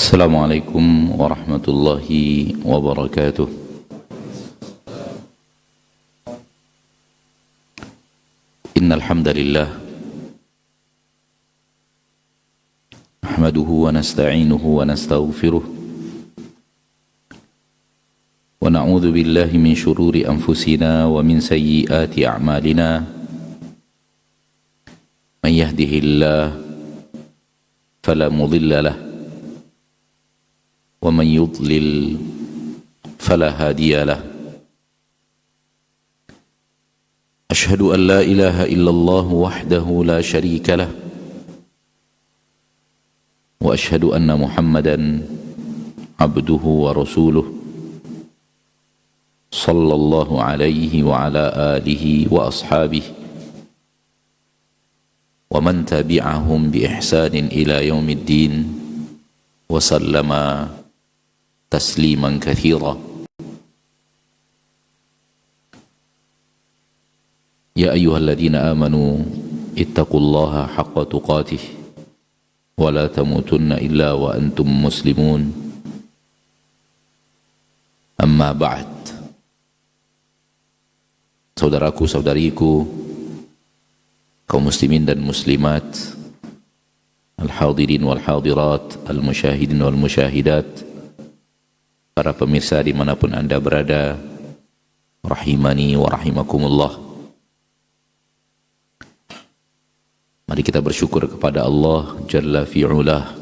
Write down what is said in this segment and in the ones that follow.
السلام عليكم ورحمة الله وبركاته. إن الحمد لله نحمده ونستعينه ونستغفره ونعوذ بالله من شرور أنفسنا ومن سيئات أعمالنا. من يهده الله فلا مضل له ومن يضلل فلا هادي له. أشهد أن لا إله إلا الله وحده لا شريك له وأشهد أن محمدا عبده ورسوله صلى الله عليه وعلى آله وأصحابه ومن تبعهم بإحسان إلى يوم الدين وسلم تسليما كثيرا. يا أيها الذين آمنوا اتقوا الله حق تقاته ولا تموتن إلا وأنتم مسلمون. أما بعد, saudaraku saudariku, kaum muslimin dan muslimat, al-hadirin wal hadirat, al-musyahidin wal musyahidat, para pemirsa dimanapun anda berada, rahimani wa rahimakumullah. Mari kita bersyukur kepada Allah Jalla fi'ulah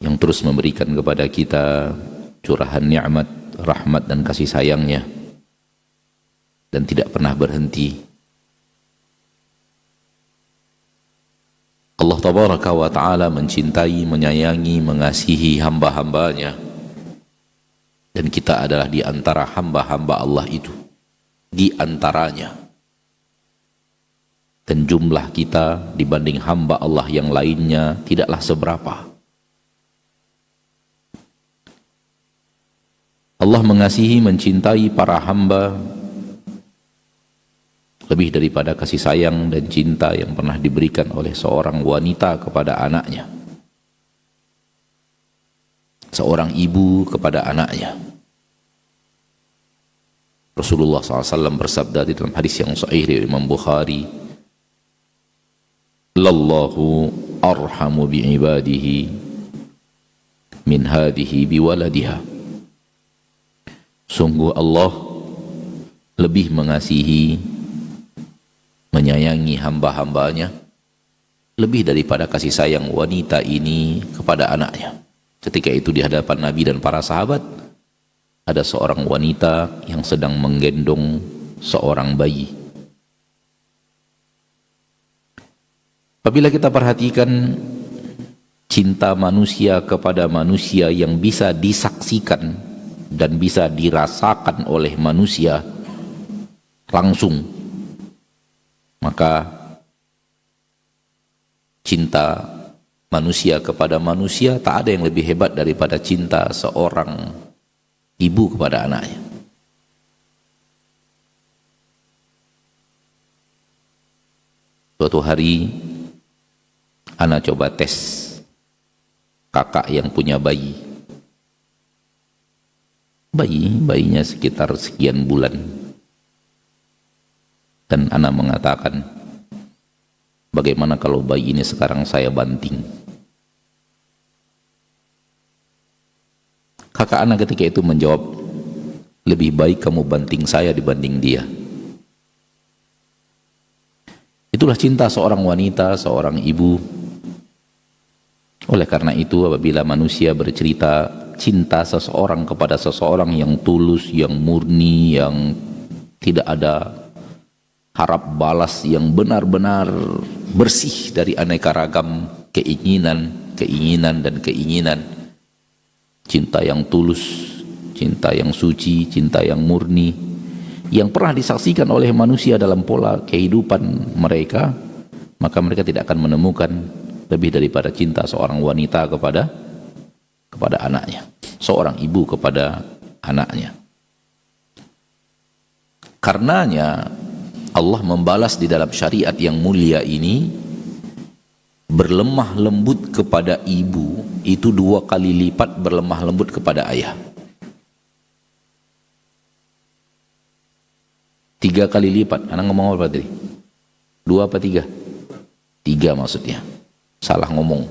yang terus memberikan kepada kita curahan nikmat, rahmat dan kasih sayangnya, dan tidak pernah berhenti. Allah Tabaraka wa Ta'ala mencintai, menyayangi, mengasihi hamba-hambanya, dan kita adalah di antara hamba-hamba Allah itu, di antaranya. Dan jumlah kita dibanding hamba Allah yang lainnya tidaklah seberapa. Allah mengasihi, mencintai para hamba lebih daripada kasih sayang dan cinta yang pernah diberikan oleh seorang wanita kepada anaknya, seorang ibu kepada anaknya. Rasulullah SAW bersabda di dalam hadis yang sahih dari Imam Bukhari, "Lallahu arhamu bi'ibadihi min hadihi biwaladiha." Sungguh Allah lebih mengasihi, menyayangi hamba-hambanya lebih daripada kasih sayang wanita ini kepada anaknya. Ketika itu di hadapan Nabi dan para sahabat, ada seorang wanita yang sedang menggendong seorang bayi. Apabila kita perhatikan cinta manusia kepada manusia yang bisa disaksikan dan bisa dirasakan oleh manusia langsung, maka cinta manusia kepada manusia tak ada yang lebih hebat daripada cinta seorang ibu kepada anaknya. Suatu hari anak coba tes kakak yang punya bayinya sekitar sekian bulan, dan anak mengatakan, bagaimana kalau bayi ini sekarang saya banting? Kakak anak ketika itu menjawab, lebih baik kamu banting saya dibanding dia. Itulah cinta seorang wanita, seorang ibu. Oleh karena itu, apabila manusia bercerita cinta seseorang kepada seseorang yang tulus, yang murni, yang tidak ada harap balas, yang benar-benar bersih dari aneka ragam keinginan dan keinginan, cinta yang tulus, cinta yang suci, cinta yang murni, yang pernah disaksikan oleh manusia dalam pola kehidupan mereka, maka mereka tidak akan menemukan lebih daripada cinta seorang wanita kepada anaknya, seorang ibu kepada anaknya. Karenanya Allah membalas di dalam syariat yang mulia ini berlemah lembut kepada ibu itu 2 kali lipat berlemah lembut kepada ayah. 3 kali lipat. Anak ngomong apa tadi? 2 apa 3? 3 maksudnya. Salah ngomong.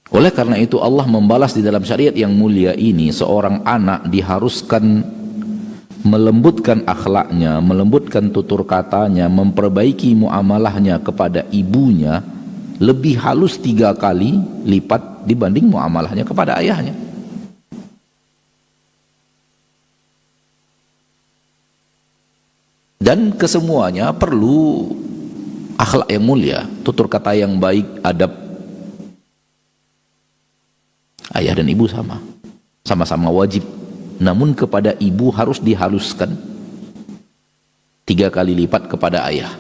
Oleh karena itu Allah membalas di dalam syariat yang mulia ini, seorang anak diharuskan melembutkan akhlaknya, melembutkan tutur katanya, memperbaiki muamalahnya kepada ibunya lebih halus 3 kali lipat dibanding muamalahnya kepada ayahnya. Dan kesemuanya perlu akhlak yang mulia, tutur kata yang baik, adab. Ayah dan ibu sama-sama wajib. Namun kepada ibu harus dihaluskan 3 kali lipat kepada ayah.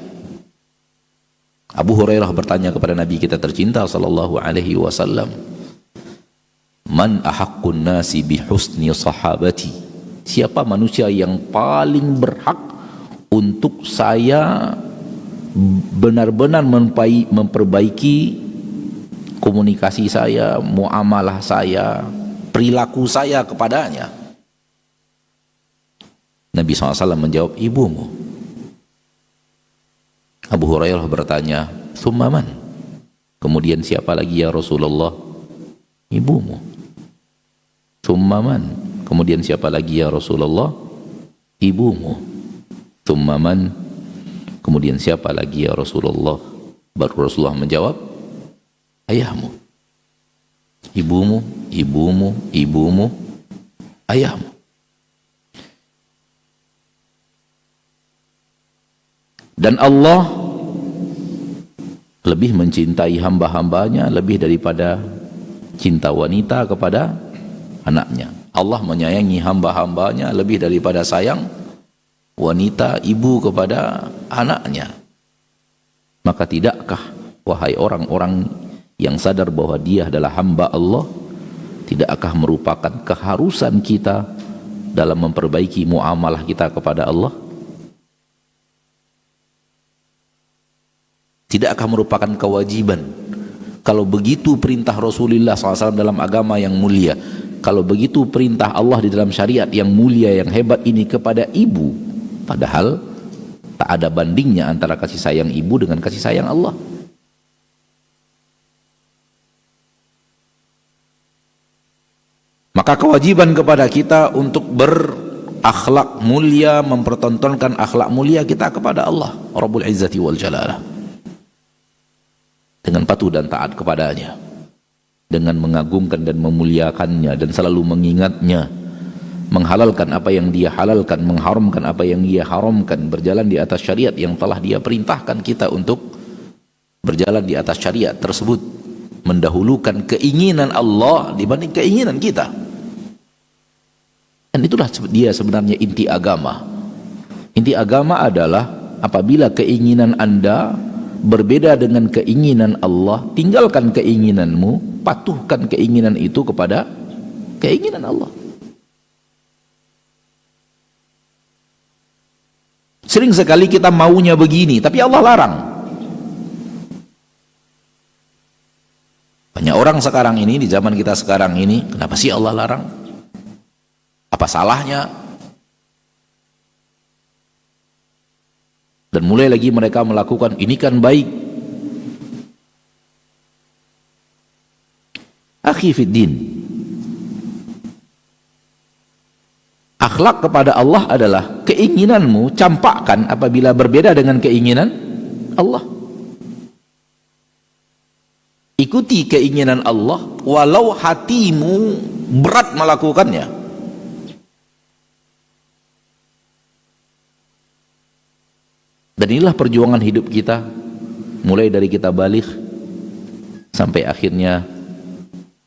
Abu Hurairah bertanya kepada Nabi kita tercinta sallallahu alaihi wasallam, "Man ahaqqun nasi bi husni sahabati?" Siapa manusia yang paling berhak untuk saya benar-benar memperbaiki komunikasi saya, muamalah saya, perilaku saya kepadanya? Nabi SAW menjawab, ibumu. Abu Hurairah bertanya, "Tsumma man?" Kemudian siapa lagi ya Rasulullah? Ibumu. "Tsumma man?" Kemudian siapa lagi ya Rasulullah? Ibumu. "Tsumma man?" Kemudian siapa lagi ya Rasulullah? Baru Rasulullah menjawab, ayahmu. Ibumu, ibumu, ibumu, ayahmu. Dan Allah lebih mencintai hamba-hambanya lebih daripada cinta wanita kepada anaknya. Allah menyayangi hamba-hambanya lebih daripada sayang wanita ibu kepada anaknya. Maka tidakkah, wahai orang-orang yang sadar bahwa dia adalah hamba Allah, tidakkah merupakan keharusan kita dalam memperbaiki muamalah kita kepada Allah? Tidakkah merupakan kewajiban? Kalau begitu perintah Rasulullah SAW dalam agama yang mulia, kalau begitu perintah Allah di dalam syariat yang mulia, yang hebat ini kepada ibu, padahal tak ada bandingnya antara kasih sayang ibu dengan kasih sayang Allah. Maka kewajiban kepada kita untuk berakhlak mulia, mempertontonkan akhlak mulia kita kepada Allah Rabbul Izzati wal Jalalah, dengan patuh dan taat kepadanya, dengan mengagungkan dan memuliakannya dan selalu mengingatnya, menghalalkan apa yang dia halalkan, mengharamkan apa yang dia haramkan, berjalan di atas syariat yang telah dia perintahkan kita untuk berjalan di atas syariat tersebut, mendahulukan keinginan Allah dibanding keinginan kita. Dan itulah dia sebenarnya inti agama. Inti agama adalah apabila keinginan Anda berbeda dengan keinginan Allah, tinggalkan keinginanmu, patuhkan keinginan itu kepada keinginan Allah. Sering sekali kita maunya begini, tapi Allah larang. Banyak orang sekarang ini, di zaman kita sekarang ini, kenapa sih Allah larang? Apa salahnya? Dan mulai lagi mereka melakukan, ini kan baik. Akhi fiddin, akhlak kepada Allah adalah keinginanmu campakkan apabila berbeda dengan keinginan Allah. Ikuti keinginan Allah walau hatimu berat melakukannya. Dan inilah perjuangan hidup kita, mulai dari kita balik sampai akhirnya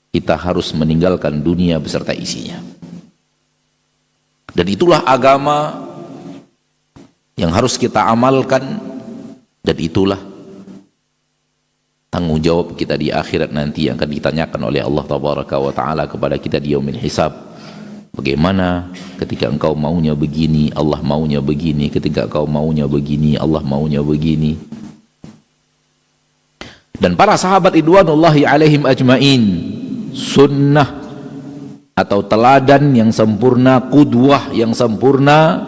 kita harus meninggalkan dunia beserta isinya. Dan itulah agama yang harus kita amalkan, dan itulah tanggung jawab kita di akhirat nanti yang akan ditanyakan oleh Allah Tabaraka wa Ta'ala kepada kita di yaumil hisab. Bagaimana ketika engkau maunya begini, Allah maunya begini, ketika engkau maunya begini, Allah maunya begini. Dan para sahabat ridwanullahi alaihim ajmain, sunnah atau teladan yang sempurna, qudwah yang sempurna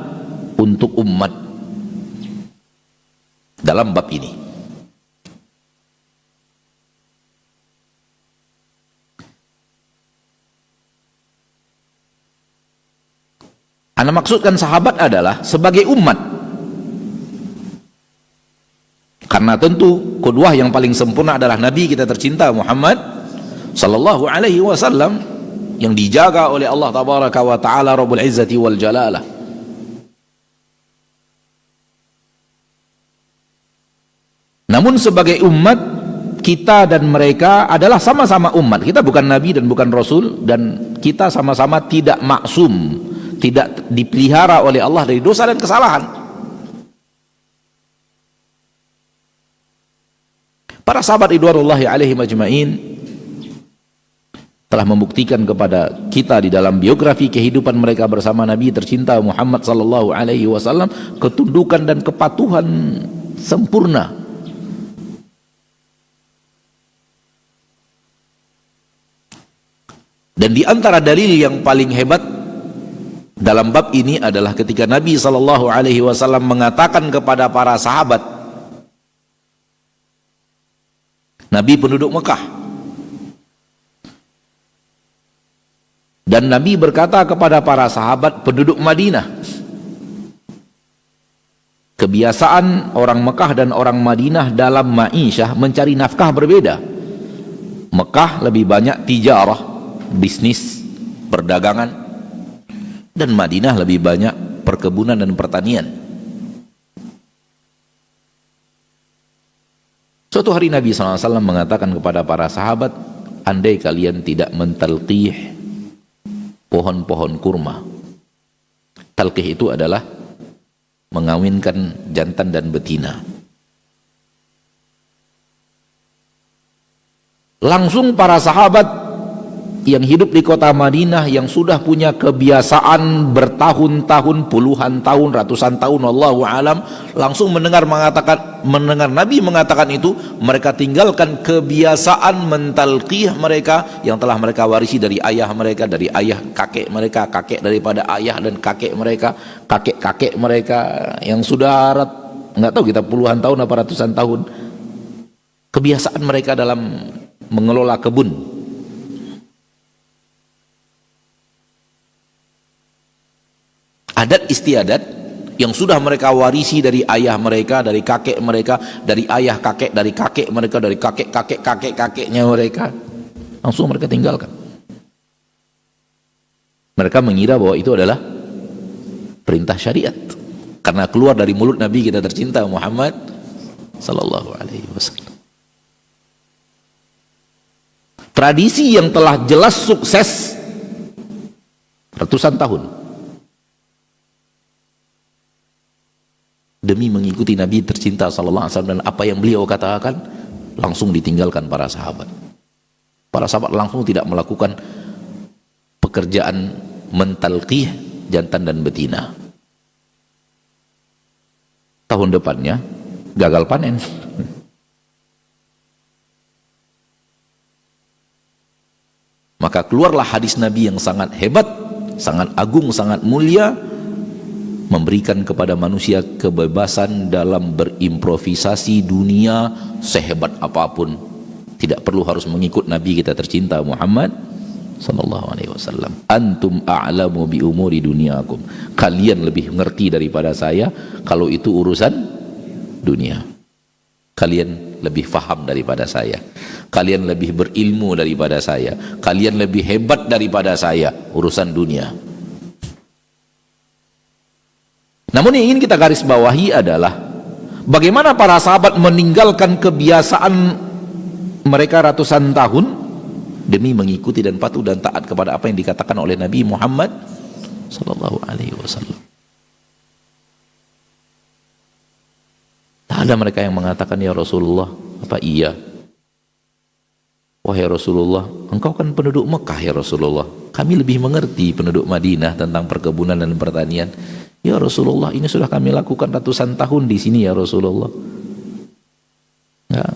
untuk umat dalam bab ini. Ana maksudkan sahabat adalah sebagai umat, karena tentu qudwah yang paling sempurna adalah Nabi kita tercinta Muhammad sallallahu alaihi wasallam, yang dijaga oleh Allah tabaraka wa taala Rabbul Izzati wal Jalalah. Namun sebagai umat, kita dan mereka adalah sama-sama umat. Kita bukan nabi dan bukan rasul, dan kita sama-sama tidak maksum, tidak dipelihara oleh Allah dari dosa dan kesalahan. Para sahabat ridwanullahi alaihim ajmain telah membuktikan kepada kita di dalam biografi kehidupan mereka bersama Nabi tercinta Muhammad sallallahu alaihi wasallam ketundukan dan kepatuhan sempurna. Dan di antara dalil yang paling hebat dalam bab ini adalah ketika Nabi sallallahu alaihi wasallam mengatakan kepada para sahabat, Nabi penduduk Mekah, dan Nabi berkata kepada para sahabat penduduk Madinah. Kebiasaan orang Mekah dan orang Madinah dalam ma'isyah mencari nafkah berbeda. Mekah lebih banyak tijarah, bisnis, perdagangan, dan Madinah lebih banyak perkebunan dan pertanian. Suatu hari Nabi SAW mengatakan kepada para sahabat, andai kalian tidak mentalqih pohon-pohon kurma. Talqih itu adalah mengawinkan jantan dan betina. Langsung para sahabat yang hidup di kota Madinah, yang sudah punya kebiasaan bertahun-tahun, puluhan tahun, ratusan tahun, wallahu alam, langsung mendengar Nabi mengatakan itu, mereka tinggalkan kebiasaan mentalqih mereka yang telah mereka warisi dari ayah mereka, dari ayah kakek mereka, kakek daripada ayah, dan kakek mereka, kakek-kakek mereka yang sudah nggak tahu kita puluhan tahun apa ratusan tahun. Kebiasaan mereka dalam mengelola kebun. Adat istiadat yang sudah mereka warisi dari ayah mereka, dari kakek mereka, dari ayah kakek, dari kakek mereka, dari kakek-kakek-kakek-kakeknya mereka, langsung mereka tinggalkan. Mereka mengira bahwa itu adalah perintah syariat, karena keluar dari mulut Nabi kita tercinta Muhammad sallallahu alaihi wasallam. Tradisi yang telah jelas sukses ratusan tahun demi mengikuti Nabi tercinta sallallahu alaihi wasallam dan apa yang beliau katakan, langsung ditinggalkan para sahabat. Para sahabat langsung tidak melakukan pekerjaan mentalqih jantan dan betina. Tahun depannya gagal panen. Maka keluarlah hadis Nabi yang sangat hebat, sangat agung, sangat mulia, memberikan kepada manusia kebebasan dalam berimprovisasi dunia sehebat apapun. Tidak perlu harus mengikut Nabi kita tercinta Muhammad sallallahu alaihi wasallam. Antum a'lamu bi umuri dunyakum. Kalian lebih mengerti daripada saya kalau itu urusan dunia. Kalian lebih faham daripada saya. Kalian lebih berilmu daripada saya. Kalian lebih hebat daripada saya urusan dunia. Namun yang ingin kita garis bawahi adalah bagaimana para sahabat meninggalkan kebiasaan mereka ratusan tahun demi mengikuti dan patuh dan taat kepada apa yang dikatakan oleh Nabi Muhammad sallallahu alaihi wasallam. Tak ada mereka yang mengatakan, ya Rasulullah, apa iya? Wahai Rasulullah, engkau kan penduduk Mekah ya Rasulullah. Kami lebih mengerti penduduk Madinah tentang perkebunan dan pertanian. Ya Rasulullah, ini sudah kami lakukan ratusan tahun di sini ya Rasulullah. Enggak.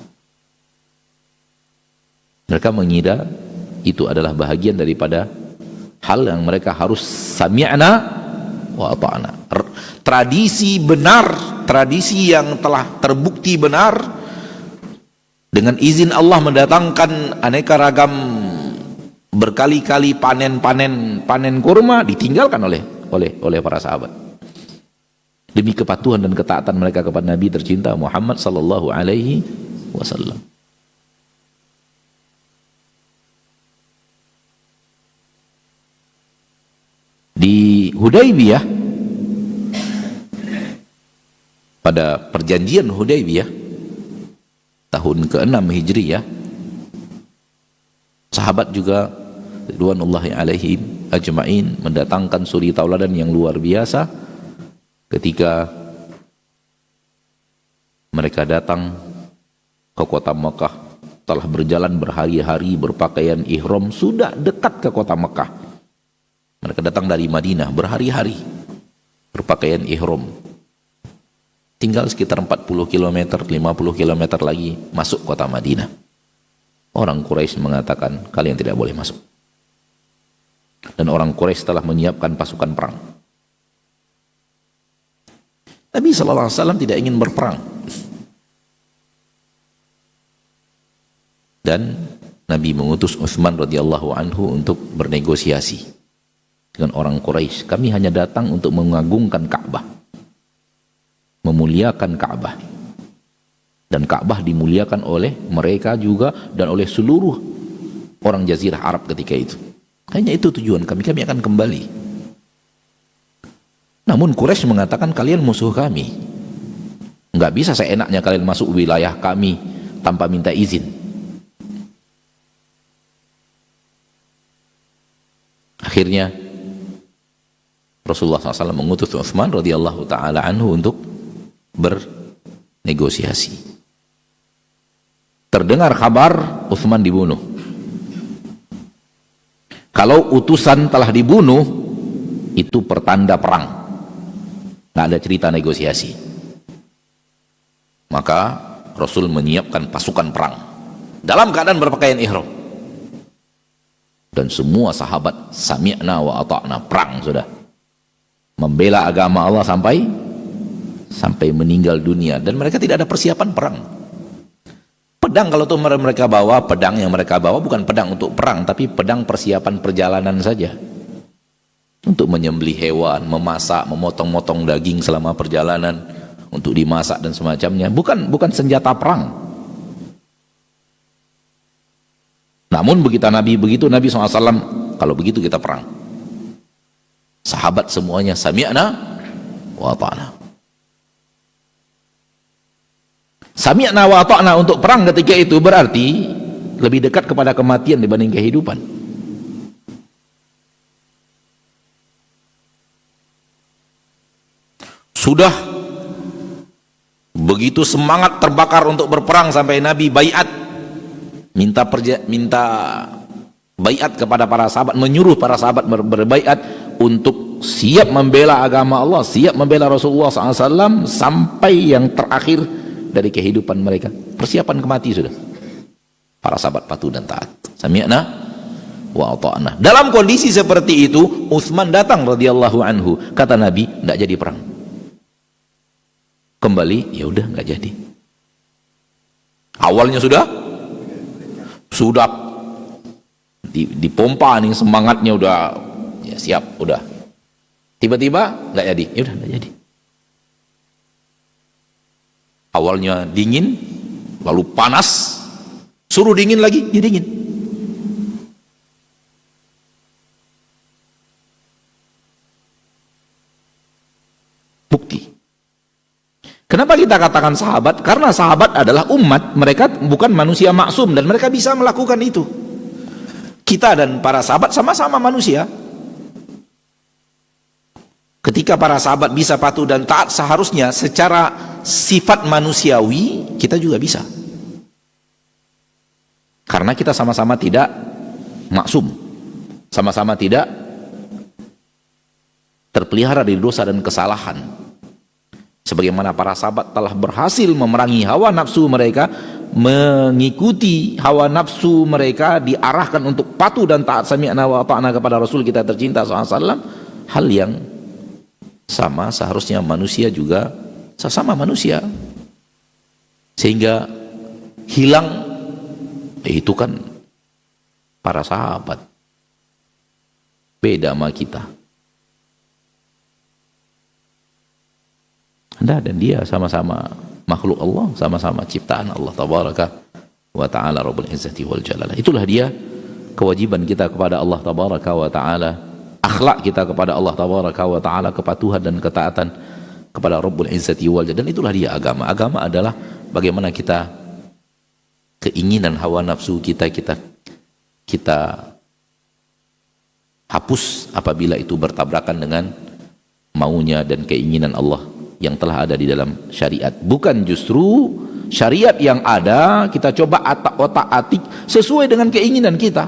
Mereka mengira itu adalah bahagian daripada hal yang mereka harus sami'na wa ata'na. Tradisi benar, tradisi yang telah terbukti benar, dengan izin Allah mendatangkan aneka ragam berkali-kali panen kurma, ditinggalkan oleh para sahabat demi kepatuhan dan ketaatan mereka kepada Nabi tercinta Muhammad sallallahu alaihi wasallam. Di Hudaybiyah, pada perjanjian Hudaybiyah tahun ke-6 Hijriyah, sahabat juga ridwanullahi alaihim ajma'in mendatangkan suri tauladan yang luar biasa ketika mereka datang ke kota Mekah. Telah berjalan berhari-hari, berpakaian ihram, sudah dekat ke kota Mekah. Mereka datang dari Madinah berhari-hari berpakaian ihram, tinggal sekitar 40 km, 50 km lagi masuk kota Madinah. Orang Quraisy mengatakan, kalian tidak boleh masuk. Dan orang Quraisy telah menyiapkan pasukan perang. Nabi SAW tidak ingin berperang. Dan Nabi mengutus Utsman radhiyallahu anhu untuk bernegosiasi dengan orang Quraisy. Kami hanya datang untuk mengagungkan Ka'bah, memuliakan Ka'bah. Dan Ka'bah dimuliakan oleh mereka juga dan oleh seluruh orang Jazirah Arab ketika itu. Hanya itu tujuan kami akan kembali. Namun Quraisy mengatakan, kalian musuh kami. Enggak bisa seenaknya kalian masuk wilayah kami tanpa minta izin. Akhirnya Rasulullah SAW mengutus Utsman radhiyallahu ta'ala anhu untuk bernegosiasi. Terdengar kabar Utsman dibunuh. Kalau utusan telah dibunuh, itu pertanda perang. Nggak ada cerita negosiasi. Maka Rasul menyiapkan pasukan perang dalam keadaan berpakaian ihram. Dan semua sahabat sami'na wa ata'na, perang sudah. Membela agama Allah sampai meninggal dunia. Dan mereka tidak ada persiapan perang. Pedang kalau tuh mereka bawa, pedang yang mereka bawa bukan pedang untuk perang, tapi pedang persiapan perjalanan saja. Untuk menyembelih hewan, memasak, memotong-motong daging selama perjalanan, untuk dimasak dan semacamnya. Bukan senjata perang. Namun begitu Nabi SAW, kalau begitu kita perang. Sahabat semuanya sami'na wa ata'na. Sami'na wa ata'na untuk perang ketika itu berarti lebih dekat kepada kematian dibanding kehidupan. Sudah begitu semangat terbakar untuk berperang sampai Nabi baiat, minta baiat kepada para sahabat, menyuruh para sahabat berbaiat untuk siap membela agama Allah, siap membela Rasulullah SAW sampai yang terakhir dari kehidupan mereka. Persiapan kemati sudah. Para sahabat patuh dan taat. Sami'na wa ata'na. Dalam kondisi seperti itu, Utsman datang radhiyallahu anhu. Kata Nabi, tidak jadi perang. Kembali, ya udah nggak jadi. Awalnya sudah dipompa nih semangatnya, udah ya siap, udah. Tiba-tiba nggak jadi, ya udah nggak jadi. Awalnya dingin, lalu panas, suruh dingin lagi, ya dingin. Bukti. Kenapa kita katakan sahabat? Karena sahabat adalah umat, mereka bukan manusia maksum dan mereka bisa melakukan itu. Kita dan para sahabat sama-sama manusia. Ketika para sahabat bisa patuh dan taat, seharusnya secara sifat manusiawi kita juga bisa. Karena kita sama-sama tidak maksum, sama-sama tidak terpelihara dari dosa dan kesalahan. Sebagaimana para sahabat telah berhasil memerangi hawa nafsu mereka, mengikuti hawa nafsu mereka, diarahkan untuk patuh dan taat sami'na wa ata'na kepada Rasul kita tercinta SAW, hal yang sama seharusnya manusia juga sesama manusia. Sehingga hilang itu kan para sahabat, beda sama kita. Anda dan dia sama-sama makhluk Allah, sama-sama ciptaan Allah tabaraka wa ta'ala rabbul izzati wal jalalah. Itulah dia kewajiban kita kepada Allah tabaraka wa ta'ala, akhlak kita kepada Allah tabaraka wa ta'ala, kepatuhan dan ketaatan kepada rabbul izzati wal jalalah. Dan itulah dia agama. Agama adalah bagaimana kita keinginan hawa nafsu kita hapus apabila itu bertabrakan dengan maunya dan keinginan Allah yang telah ada di dalam syariat. Bukan justru syariat yang ada kita coba otak-atik sesuai dengan keinginan kita.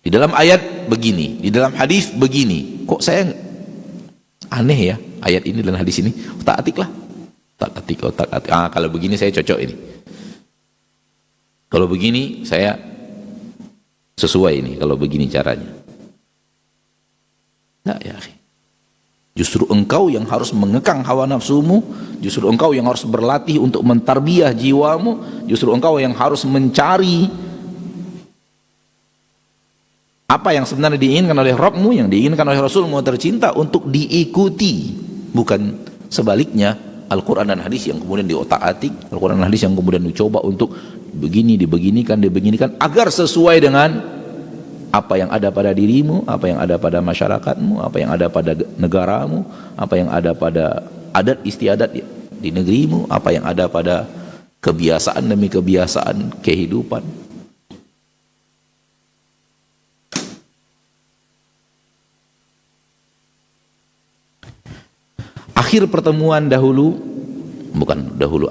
Di dalam ayat begini, di dalam hadis begini. Kok saya aneh ya ayat ini dan hadis ini? Otak-atik lah. Otak-atik. Kalau begini saya cocok ini. Kalau begini saya sesuai ini, kalau begini caranya. Nah, ya, justru engkau yang harus mengekang hawa nafsumu, justru engkau yang harus berlatih untuk mentarbiyah jiwamu, justru engkau yang harus mencari apa yang sebenarnya diinginkan oleh Rabbmu, yang diinginkan oleh Rasulmu tercinta untuk diikuti, bukan sebaliknya Al-Quran dan hadis yang kemudian diotak-atik, Al-Quran dan hadis yang kemudian dicoba untuk dibeginikan agar sesuai dengan apa yang ada pada dirimu, apa yang ada pada masyarakatmu, apa yang ada pada negaramu, apa yang ada pada adat istiadat di negerimu, apa yang ada pada kebiasaan demi kebiasaan kehidupan. Akhir pertemuan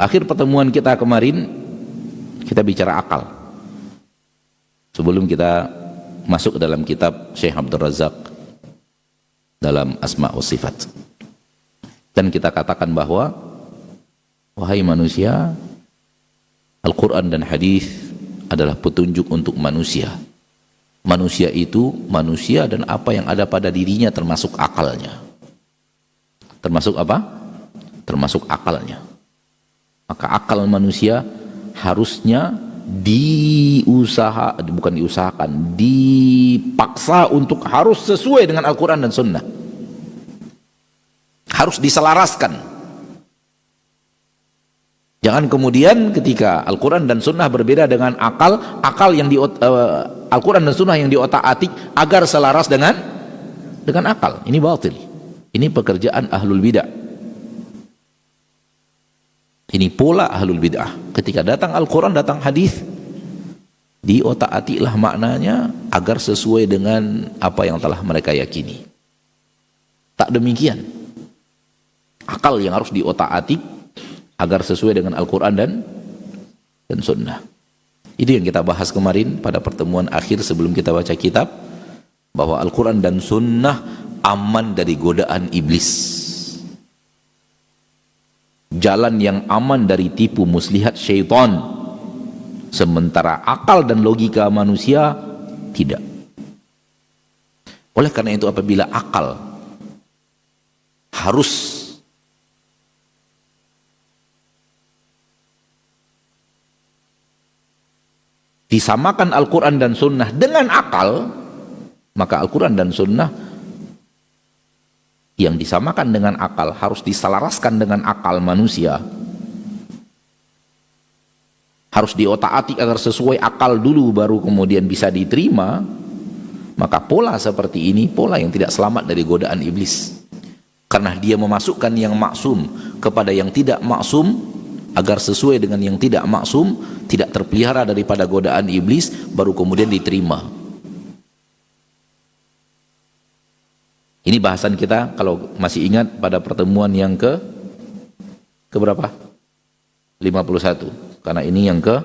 akhir pertemuan kita kemarin kita bicara akal. Sebelum kita masuk ke dalam kitab Syekh Abdul Razak dalam Asma wa Sifat, dan kita katakan bahwa wahai manusia, Al-Quran dan hadis adalah petunjuk untuk manusia. Manusia itu manusia dan apa yang ada pada dirinya termasuk akalnya. Termasuk apa? Termasuk akalnya. Maka akal manusia harusnya dipaksa untuk harus sesuai dengan Al-Quran dan Sunnah, harus diselaraskan. Jangan kemudian ketika Al-Quran dan Sunnah berbeda dengan akal yang Al-Quran dan Sunnah yang diotak-atik agar selaras dengan akal. Ini batil, ini pekerjaan ahlul bidah. Ini pola ahlul bid'ah. Ketika datang Al-Quran, datang hadis, diotak-atiklah maknanya agar sesuai dengan apa yang telah mereka yakini. Tak demikian. Akal yang harus diotak-atik agar sesuai dengan Al-Quran dan Sunnah. Itu yang kita bahas kemarin pada pertemuan akhir sebelum kita baca kitab, bahwa Al-Quran dan Sunnah aman dari godaan iblis. Jalan yang aman dari tipu muslihat syaitan, sementara akal dan logika manusia tidak. Oleh karena itu apabila akal harus disamakan Al-Quran dan Sunnah dengan akal, maka Al-Quran dan Sunnah yang disamakan dengan akal harus diselaraskan dengan akal manusia, harus diotak-atik agar sesuai akal dulu baru kemudian bisa diterima. Maka pola seperti ini pola yang tidak selamat dari godaan iblis, karena dia memasukkan yang maksum kepada yang tidak maksum agar sesuai dengan yang tidak maksum, tidak terpelihara daripada godaan iblis, baru kemudian diterima. Ini bahasan kita kalau masih ingat pada pertemuan yang ke berapa? 51. Karena ini yang ke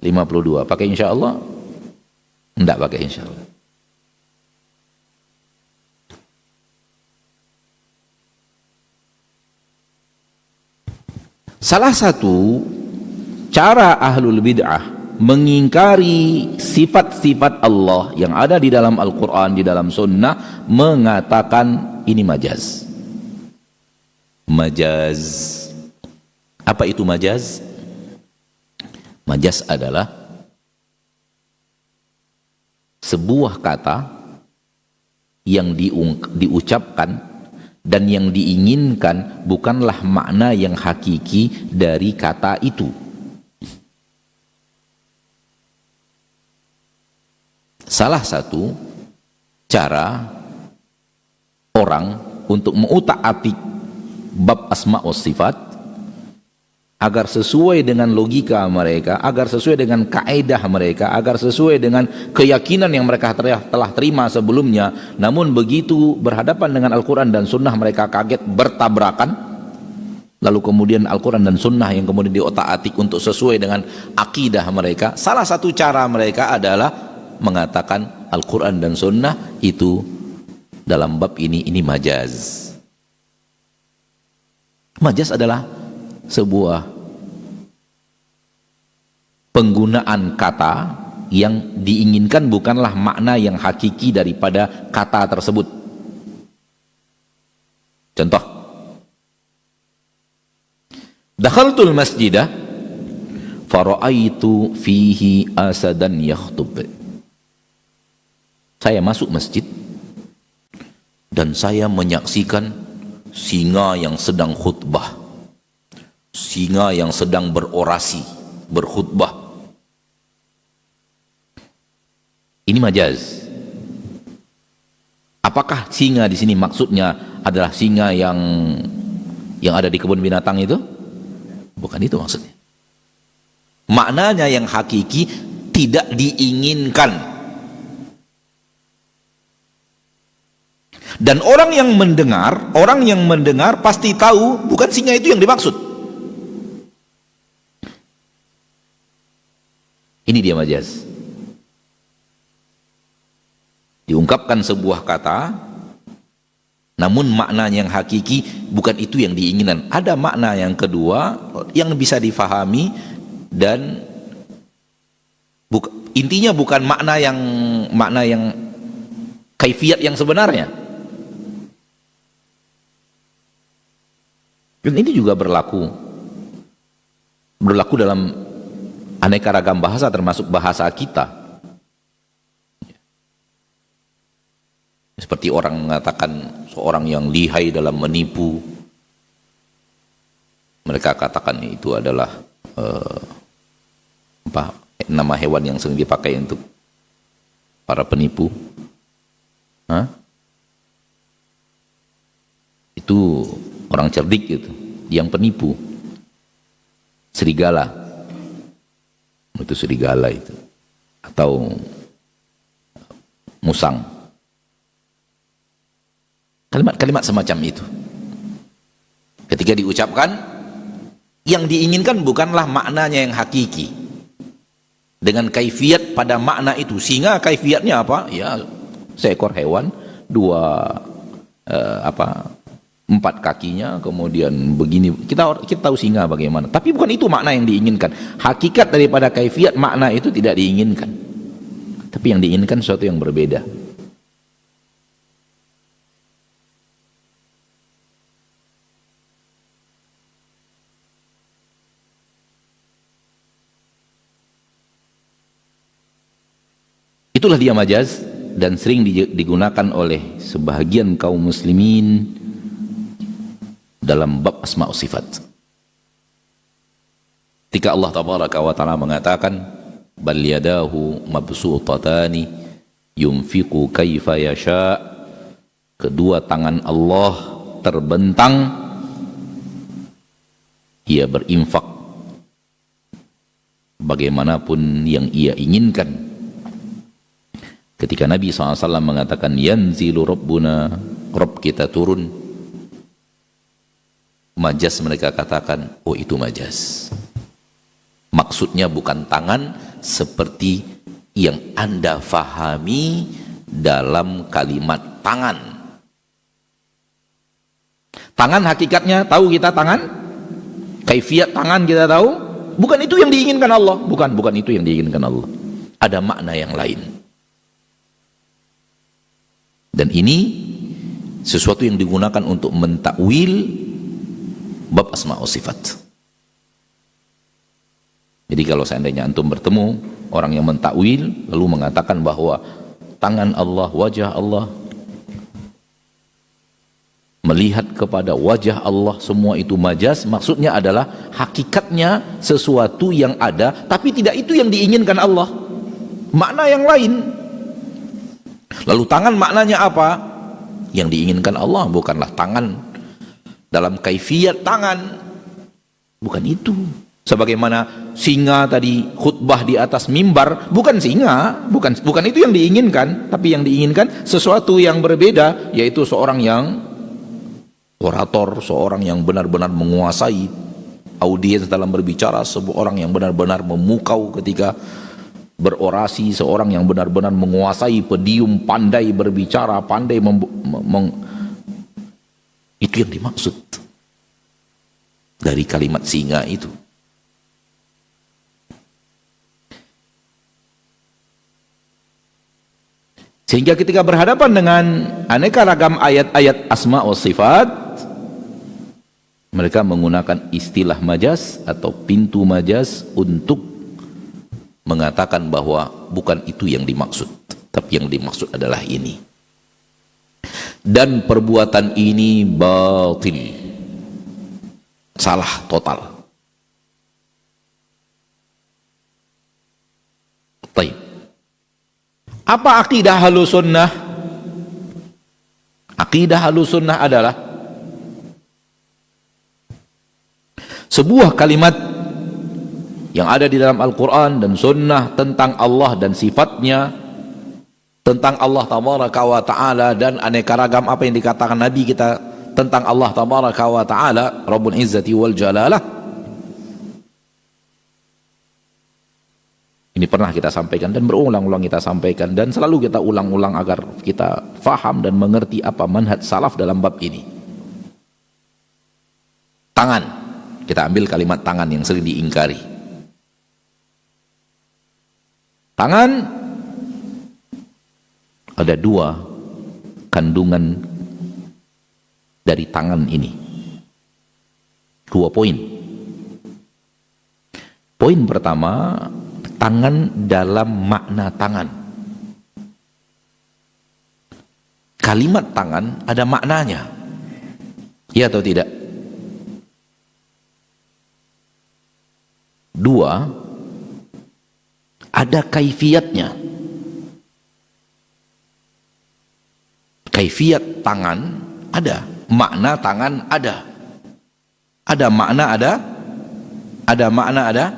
52. Pakai insya Allah? Enggak pakai insya Allah. Salah satu cara ahlul bid'ah mengingkari sifat-sifat Allah yang ada di dalam Al-Quran, di dalam sunnah, mengatakan ini majaz. Majaz. Apa itu majaz? Majaz adalah sebuah kata yang diucapkan dan yang diinginkan bukanlah makna yang hakiki dari kata itu. Salah satu cara orang untuk mengutak-atik bab asma wa sifat agar sesuai dengan logika mereka, agar sesuai dengan kaedah mereka, agar sesuai dengan keyakinan yang mereka telah terima sebelumnya, namun begitu berhadapan dengan Al-Quran dan Sunnah mereka kaget, bertabrakan, lalu kemudian Al-Quran dan Sunnah yang kemudian diotak-atik untuk sesuai dengan akidah mereka. Salah satu cara mereka adalah mengatakan Al-Quran dan Sunnah itu dalam bab ini majaz. Majaz adalah sebuah penggunaan kata yang diinginkan bukanlah makna yang hakiki daripada kata tersebut. Contoh, dakhaltul masjidah fara'aitu fihi asadan yakhtub. Saya masuk masjid dan saya menyaksikan singa yang sedang khutbah, singa yang sedang berorasi, berkhutbah. Ini majaz. Apakah singa di sini maksudnya adalah singa yang ada di kebun binatang itu? Bukan itu maksudnya. Maknanya yang hakiki tidak diinginkan. Dan orang yang mendengar pasti tahu bukan singa itu yang dimaksud. Ini dia majaz. Diungkapkan sebuah kata, namun maknanya yang hakiki bukan itu yang diinginkan. Ada makna yang kedua yang bisa difahami dan intinya bukan makna yang kaifiat yang sebenarnya. Dan ini juga berlaku dalam aneka ragam bahasa, termasuk bahasa kita. Seperti orang mengatakan seorang yang lihai dalam menipu, mereka katakan itu adalah nama hewan yang sering dipakai untuk para penipu. Itu orang cerdik itu, yang penipu. Serigala. Itu serigala itu. Atau musang. Kalimat-kalimat semacam itu. Ketika diucapkan, yang diinginkan bukanlah maknanya yang hakiki. Dengan kaifiat pada makna itu. Singa kaifiatnya apa? Ya, seekor hewan, empat kakinya, kemudian begini. Kita tahu singa bagaimana, tapi bukan itu makna yang diinginkan. Hakikat daripada kaifiat makna itu tidak diinginkan, tapi yang diinginkan sesuatu yang berbeda. Itulah dia majaz, dan sering digunakan oleh sebahagian kaum muslimin dalam bab asma' sifat. Ketika Allah tabaraka wa ta'ala mengatakan bal yadahu mabsutatani yunfiqu kaifa yasha, kedua tangan Allah terbentang, ia berinfak bagaimanapun yang ia inginkan. Ketika Nabi SAW mengatakan yanzilu rabbuna, Rabb kita turun, majaz mereka katakan, oh itu majaz. Maksudnya bukan tangan seperti yang Anda fahami dalam kalimat tangan. Tangan hakikatnya tahu kita tangan? Kaifiat tangan kita tahu, bukan itu yang diinginkan Allah, bukan itu yang diinginkan Allah. Ada makna yang lain. Dan ini sesuatu yang digunakan untuk mentakwil bab asma wa sifat. Jadi kalau seandainya antum bertemu orang yang mentakwil lalu mengatakan bahwa tangan Allah, wajah Allah, melihat kepada wajah Allah, semua itu majaz, maksudnya adalah hakikatnya sesuatu yang ada tapi tidak itu yang diinginkan Allah, makna yang lain. Lalu tangan maknanya apa? Yang diinginkan Allah bukanlah tangan dalam kaifiat tangan, bukan itu. Sebagaimana singa tadi khutbah di atas mimbar, bukan singa, bukan itu yang diinginkan, tapi yang diinginkan sesuatu yang berbeda, yaitu seorang yang orator, seorang yang benar-benar menguasai audiens dalam berbicara, seorang yang benar-benar memukau ketika berorasi, seorang yang benar-benar menguasai podium, pandai berbicara, pandai itu yang dimaksud dari kalimat singa itu. Sehingga ketika berhadapan dengan aneka ragam ayat-ayat asma wa sifat, mereka menggunakan istilah majaz atau pintu majaz untuk mengatakan bahwa bukan itu yang dimaksud, tapi yang dimaksud adalah ini. Dan perbuatan ini batil, salah total. Baik. Apa akidah Ahlus Sunnah? Akidah Ahlus Sunnah adalah sebuah kalimat yang ada di dalam Al-Quran dan Sunnah tentang Allah dan sifatnya, tentang Allah Tabaraka wa Ta'ala, dan aneka ragam apa yang dikatakan Nabi kita tentang Allah Tabaraka wa Ta'ala, Rabbul Izzati wal Jalalah. Ini pernah kita sampaikan dan berulang-ulang kita sampaikan, dan selalu kita ulang-ulang agar kita faham dan mengerti apa manhaj salaf dalam bab ini. Tangan, kita ambil kalimat tangan yang sering diingkari. Tangan ada dua kandungan dari tangan ini, 2 poin. Poin pertama, tangan dalam makna tangan. Kalimat tangan ada maknanya, ya atau tidak? 2, ada kaifiatnya. Kaifiat tangan ada, makna tangan ada. Ada makna ada makna ada,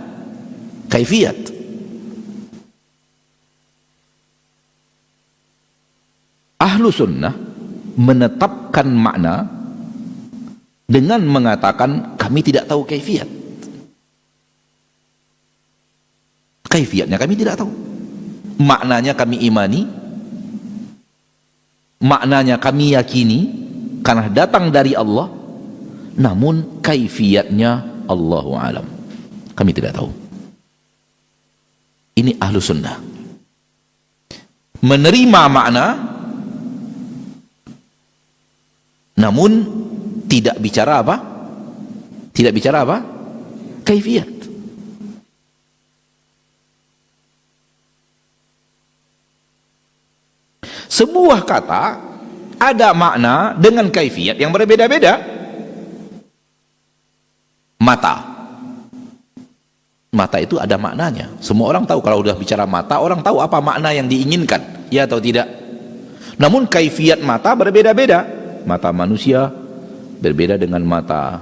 kaifiat. Ahlu Sunnah menetapkan makna dengan mengatakan kami tidak tahu kaifiat. Kaifiatnya kami tidak tahu. Maknanya kami imani, maknanya kami yakini karena datang dari Allah, namun kaifiatnya Allahu alam, kami tidak tahu. Ini Ahlu Sunnah menerima makna namun tidak bicara apa? Tidak bicara apa? Kaifiat. Sebuah kata ada makna dengan kaifiat yang berbeda-beda. Mata itu ada maknanya. Semua orang tahu, kalau udah bicara mata, orang tahu apa makna yang diinginkan, ya atau tidak? Namun kaifiat mata berbeda-beda. Mata manusia berbeda dengan mata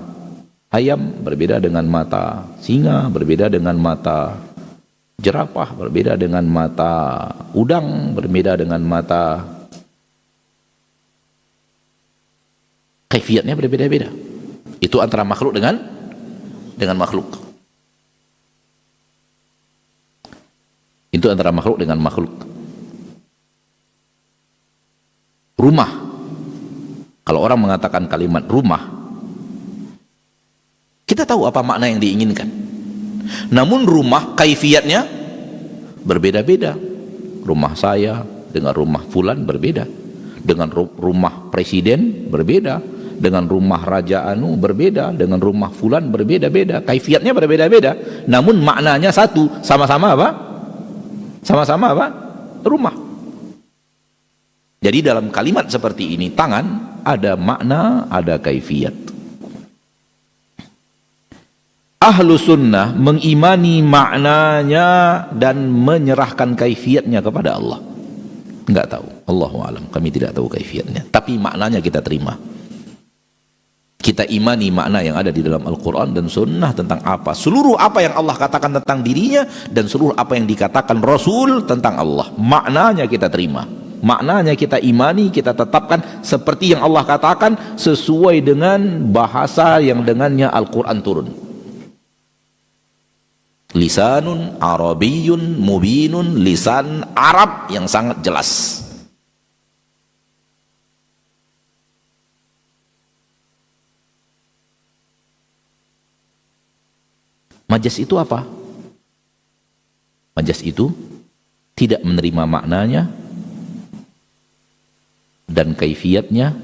ayam, berbeda dengan mata singa, berbeda dengan mata jerapah, berbeda dengan mata udang, berbeda dengan mata, kaifiatnya berbeda-beda. Itu antara makhluk dengan makhluk. Itu antara makhluk dengan makhluk. Rumah, kalau orang mengatakan kalimat rumah, kita tahu apa makna yang diinginkan. Namun rumah kaifiatnya berbeda-beda. Rumah saya dengan rumah fulan berbeda, dengan rumah presiden berbeda, dengan rumah raja anu berbeda, dengan rumah fulan berbeda-beda. Kaifiatnya berbeda-beda, namun maknanya satu, sama-sama apa? Sama-sama apa? Rumah. Jadi dalam kalimat seperti ini, tangan ada makna, ada kaifiat. Ahlu sunnah mengimani maknanya dan menyerahkan kaifiatnya kepada Allah. Enggak tahu, Allahu alam, kami tidak tahu kaifiatnya, tapi maknanya kita terima. Kita imani makna yang ada di dalam Al-Quran dan Sunnah tentang apa, seluruh apa yang Allah katakan tentang dirinya dan seluruh apa yang dikatakan Rasul tentang Allah, maknanya kita terima, maknanya kita imani, kita tetapkan seperti yang Allah katakan, sesuai dengan bahasa yang dengannya Al-Quran turun. Lisanun Arabiyyun mubinun, lisan Arab yang sangat jelas. Majas itu apa? Majas itu tidak menerima maknanya dan kaifiatnya,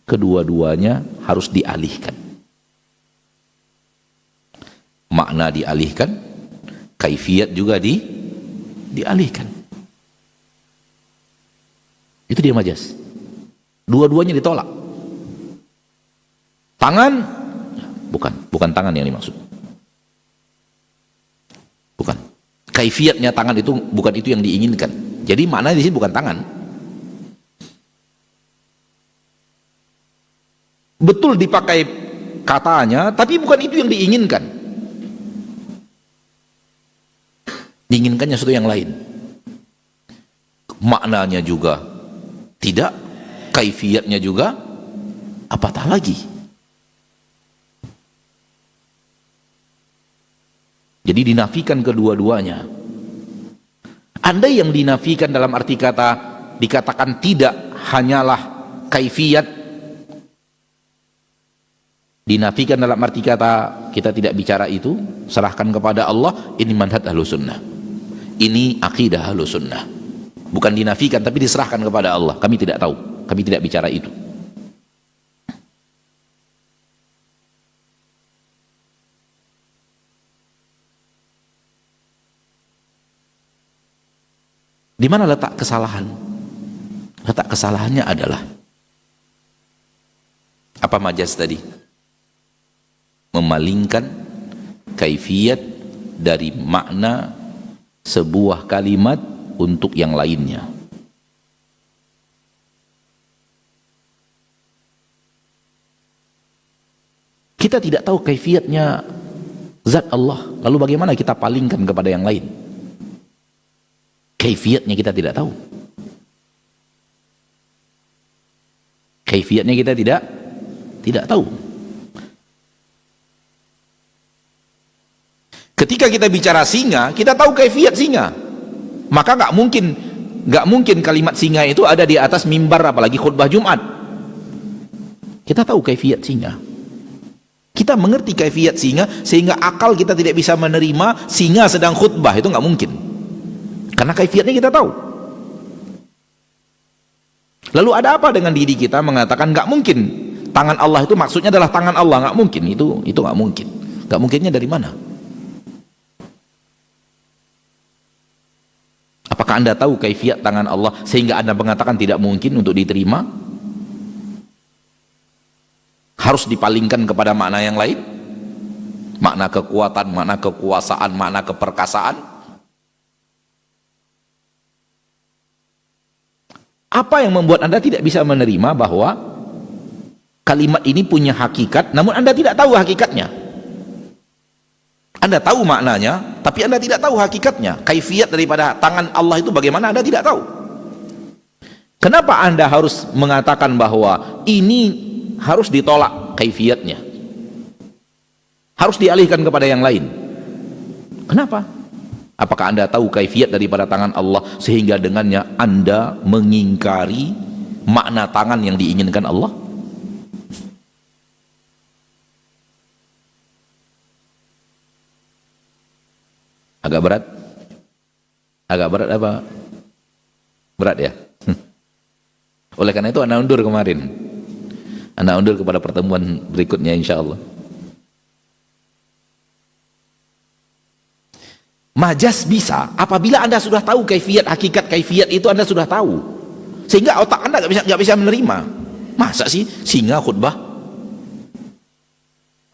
kedua-duanya harus dialihkan. Makna dialihkan, kaifiat juga dialihkan. Itu dia majas. Dua-duanya ditolak. Tangan, bukan tangan yang dimaksud. Bukan. Kaifiatnya tangan itu bukan itu yang diinginkan. Jadi maknanya di sini bukan tangan. Betul dipakai katanya, tapi bukan itu yang diinginkan. Diinginkannya sesuatu yang lain. Maknanya juga tidak, kaifiatnya juga apatah lagi. Jadi dinafikan kedua-duanya. Andai yang dinafikan dalam arti kata dikatakan tidak hanyalah kaifiat, dinafikan dalam arti kata kita tidak bicara itu, serahkan kepada Allah, ini manhaj Ahlus Sunnah, ini akidah Ahlus Sunnah. Bukan dinafikan tapi diserahkan kepada Allah, kami tidak tahu, kami tidak bicara itu. Di mana letak kesalahan? Letak kesalahannya adalah apa majas tadi? Memalingkan kaifiat dari makna sebuah kalimat untuk yang lainnya. Kita tidak tahu kaifiatnya zat Allah, lalu bagaimana kita palingkan kepada yang lain? Kaifiatnya kita tidak tahu. Kaifiatnya kita tidak tahu. Ketika kita bicara singa, kita tahu kaifiat singa. Maka nggak mungkin kalimat singa itu ada di atas mimbar, apalagi khutbah Jumat. Kita tahu kaifiat singa. Kita mengerti kaifiat singa sehingga akal kita tidak bisa menerima singa sedang khutbah, itu nggak mungkin. Karena kaifiatnya kita tahu. Lalu ada apa dengan diri kita mengatakan nggak mungkin tangan Allah itu maksudnya adalah tangan Allah? Nggak mungkin, itu nggak mungkin. Nggak mungkinnya dari mana? Apakah Anda tahu kaifiat tangan Allah sehingga Anda mengatakan tidak mungkin untuk diterima? Harus dipalingkan kepada makna yang lain? Makna kekuatan, makna kekuasaan, makna keperkasaan? Apa yang membuat Anda tidak bisa menerima bahwa kalimat ini punya hakikat, namun Anda tidak tahu hakikatnya? Anda tahu maknanya, tapi Anda tidak tahu hakikatnya. Kaifiat daripada tangan Allah itu bagaimana, Anda tidak tahu. Kenapa Anda harus mengatakan bahwa ini harus ditolak kaifiatnya? Harus dialihkan kepada yang lain. Kenapa? Apakah Anda tahu kaifiat daripada tangan Allah sehingga dengannya Anda mengingkari makna tangan yang diinginkan Allah? Agak berat? Agak berat apa? Berat ya? Oleh karena itu Anda undur kemarin. Anda undur kepada pertemuan berikutnya insya Allah. Majas bisa apabila Anda sudah tahu kaifiat, hakikat kaifiat itu Anda sudah tahu, sehingga otak Anda nggak bisa menerima. Masa sih singa khutbah?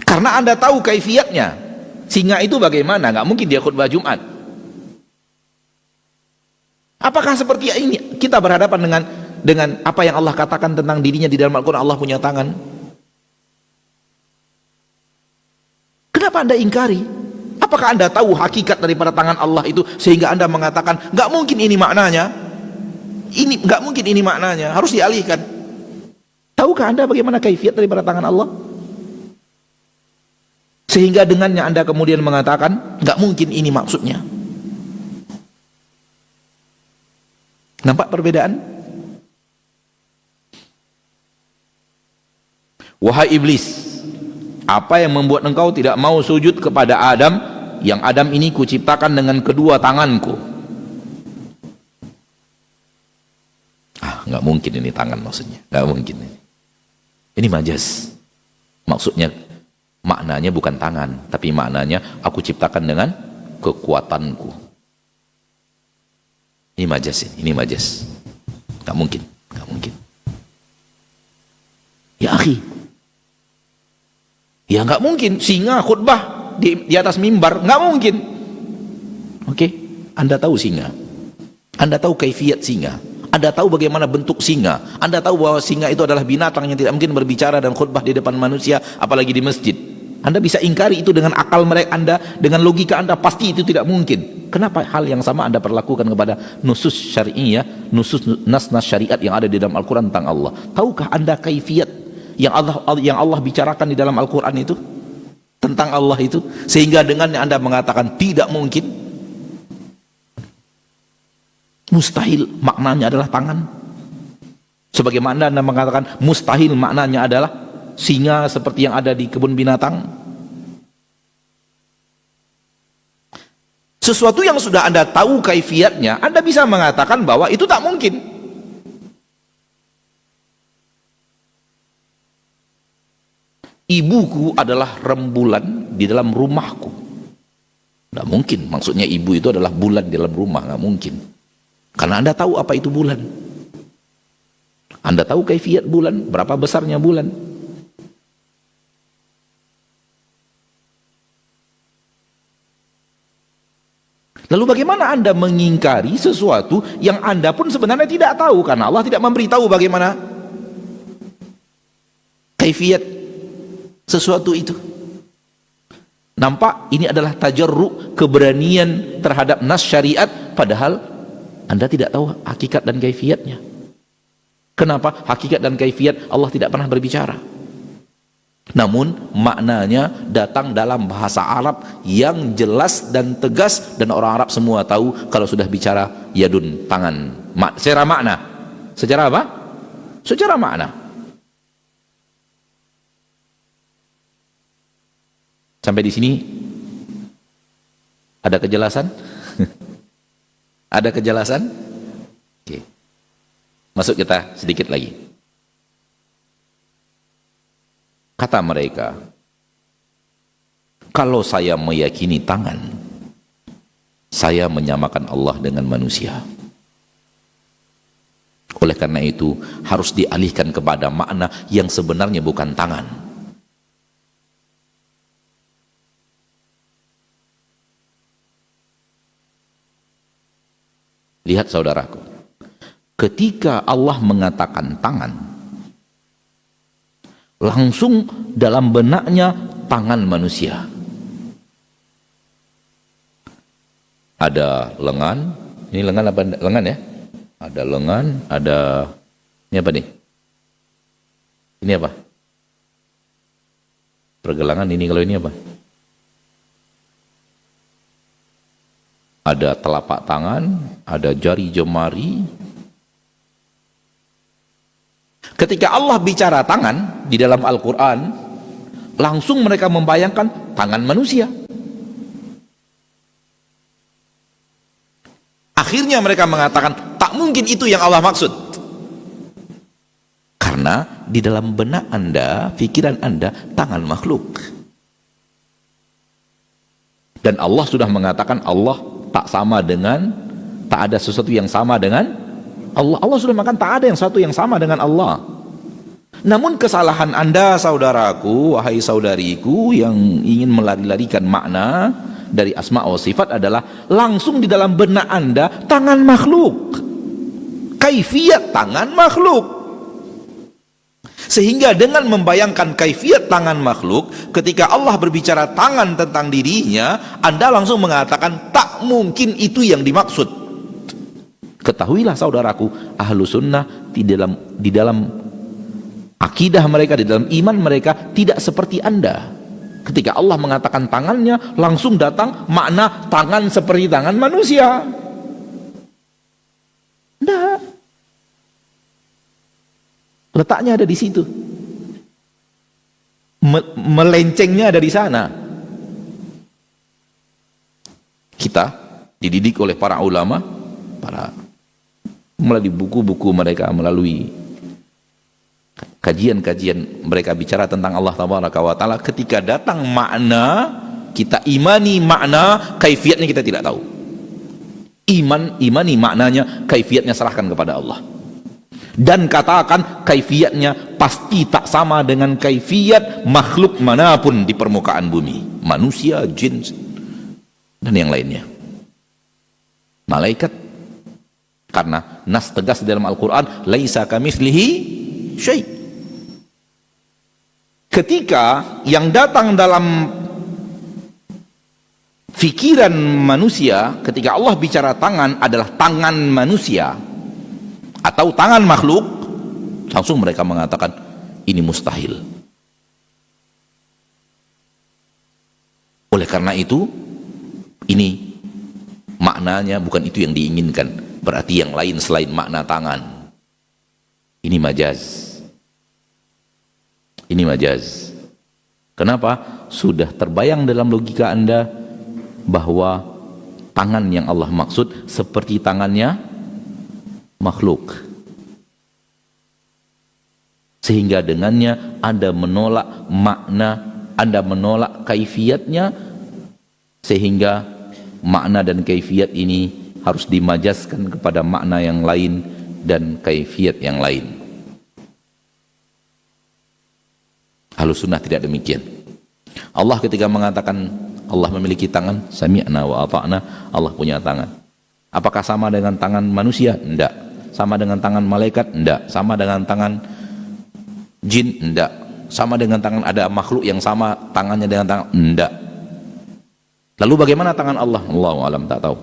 Karena Anda tahu kaifiatnya. Singa itu bagaimana? Nggak mungkin dia khutbah Jumat. Apakah seperti ini kita berhadapan dengan apa yang Allah katakan tentang dirinya di dalam Al-Quran? Allah punya tangan. Kenapa Anda ingkari? Apakah Anda tahu hakikat daripada tangan Allah itu sehingga Anda mengatakan nggak mungkin ini maknanya? Ini nggak mungkin ini maknanya, harus dialihkan. Tahukah Anda bagaimana kaifiat daripada tangan Allah? Sehingga dengannya Anda kemudian mengatakan nggak mungkin ini maksudnya. Nampak perbedaan? Wahai iblis, apa yang membuat engkau tidak mau sujud kepada Adam, yang Adam ini kuciptakan dengan kedua tanganku? Nggak mungkin ini tangan maksudnya, nggak mungkin ini majas. Maksudnya maknanya bukan tangan, tapi maknanya aku ciptakan dengan kekuatanku. Ini majas, ini majas. Nggak mungkin, nggak mungkin. Ya akhi, ya nggak mungkin singa khutbah di atas mimbar, nggak mungkin. Oke, Anda tahu singa, Anda tahu kaifiat singa, Anda tahu bagaimana bentuk singa, Anda tahu bahwa singa itu adalah binatang yang tidak mungkin berbicara dan khutbah di depan manusia, apalagi di masjid. Anda bisa ingkari itu dengan akal mereka Anda, dengan logika Anda, pasti itu tidak mungkin. Kenapa hal yang sama Anda perlakukan kepada nusus syari'iyah, nas-nas syariat yang ada di dalam Al-Quran tentang Allah? Tahukah Anda kaifiat yang Allah bicarakan di dalam Al-Quran itu tentang Allah itu, sehingga dengannya Anda mengatakan tidak mungkin, mustahil maknanya adalah tangan, sebagaimana Anda mengatakan mustahil maknanya adalah singa seperti yang ada di kebun binatang. Sesuatu yang sudah Anda tahu kaifiatnya, Anda bisa mengatakan bahwa itu tak mungkin. Ibuku adalah rembulan di dalam rumahku. Nggak mungkin, maksudnya ibu itu adalah bulan di dalam rumah, nggak mungkin. Karena Anda tahu apa itu bulan. Anda tahu kaifiat bulan, berapa besarnya bulan. Lalu bagaimana Anda mengingkari sesuatu yang Anda pun sebenarnya tidak tahu, karena Allah tidak memberitahu bagaimana kaifiat sesuatu itu. Nampak ini adalah tajarru, keberanian terhadap nas syariat, padahal Anda tidak tahu hakikat dan kaifiatnya. Kenapa? Hakikat dan kaifiat Allah tidak pernah berbicara, namun maknanya datang dalam bahasa Arab yang jelas dan tegas, dan orang Arab semua tahu kalau sudah bicara yadun, tangan, secara makna. Secara apa? Secara makna. Sampai di sini ada kejelasan? Ada kejelasan? Oke. Masuk kita sedikit lagi. Kata mereka, kalau saya meyakini tangan, saya menyamakan Allah dengan manusia. Oleh karena itu harus dialihkan kepada makna yang sebenarnya bukan tangan. Lihat saudaraku, ketika Allah mengatakan tangan, langsung dalam benaknya tangan manusia. Ada lengan, ini lengan apa? Lengan ya? Ada lengan, ada ini apa nih? Ini apa? Pergelangan ini, kalau ini apa? Ada telapak tangan, ada jari jemari. Ketika Allah bicara tangan di dalam Al-Quran, langsung mereka membayangkan tangan manusia. Akhirnya mereka mengatakan, tak mungkin itu yang Allah maksud. Karena di dalam benak Anda, pikiran Anda, tangan makhluk. Dan Allah sudah mengatakan Allah tak sama dengan, tak ada sesuatu yang sama dengan Allah. Allah sudah mengatakan tak ada yang satu yang sama dengan Allah. Namun kesalahan Anda, saudaraku, wahai saudariku, yang ingin melari-larikan makna dari asma wa sifat adalah langsung di dalam benak Anda tangan makhluk, kaifiat tangan makhluk. Sehingga dengan membayangkan kaifiat tangan makhluk, ketika Allah berbicara tangan tentang dirinya, Anda langsung mengatakan tak mungkin itu yang dimaksud. Ketahuilah saudaraku, ahlu sunnah di dalam akidah mereka, di dalam iman mereka tidak seperti Anda. Ketika Allah mengatakan tangannya, langsung datang makna tangan seperti tangan manusia. Tidak. Letaknya ada di situ. Melencengnya ada di sana. Kita dididik oleh para ulama, melalui buku-buku mereka, melalui kajian-kajian mereka bicara tentang Allah Tabaraka wa Ta'ala. Ketika datang makna, kita imani makna, kaifiatnya kita tidak tahu. Imani maknanya, kaifiatnya serahkan kepada Allah. Dan katakan kaifiatnya pasti tak sama dengan kaifiat makhluk manapun di permukaan bumi, manusia, jin, dan yang lainnya, malaikat. Karena nas tegas dalam Al-Quran, laisa kamitslihi syai'. Ketika yang datang dalam fikiran manusia, ketika Allah bicara tangan adalah tangan manusia atau tangan makhluk, langsung mereka mengatakan ini mustahil. Oleh karena itu, ini maknanya bukan itu yang diinginkan. Berarti yang lain selain makna tangan. Ini majaz. Ini majaz. Kenapa? Sudah terbayang dalam logika Anda bahwa tangan yang Allah maksud seperti tangannya makhluk. Sehingga dengannya Anda menolak makna, Anda menolak kaifiatnya, sehingga makna dan kaifiat ini harus dimajaskan kepada makna yang lain dan kaifiat yang lain. Ahlus sunnah tidak demikian. Allah ketika mengatakan Allah memiliki tangan, sami'na wa ata'na, Allah punya tangan. Apakah sama dengan tangan manusia? Tidak. Sama dengan tangan malaikat? Tidak. Sama dengan tangan jin? Tidak. Sama dengan tangan ada makhluk yang sama tangannya dengan tangan? Tidak. Lalu bagaimana tangan Allah? Allahu a'lam, tak tahu.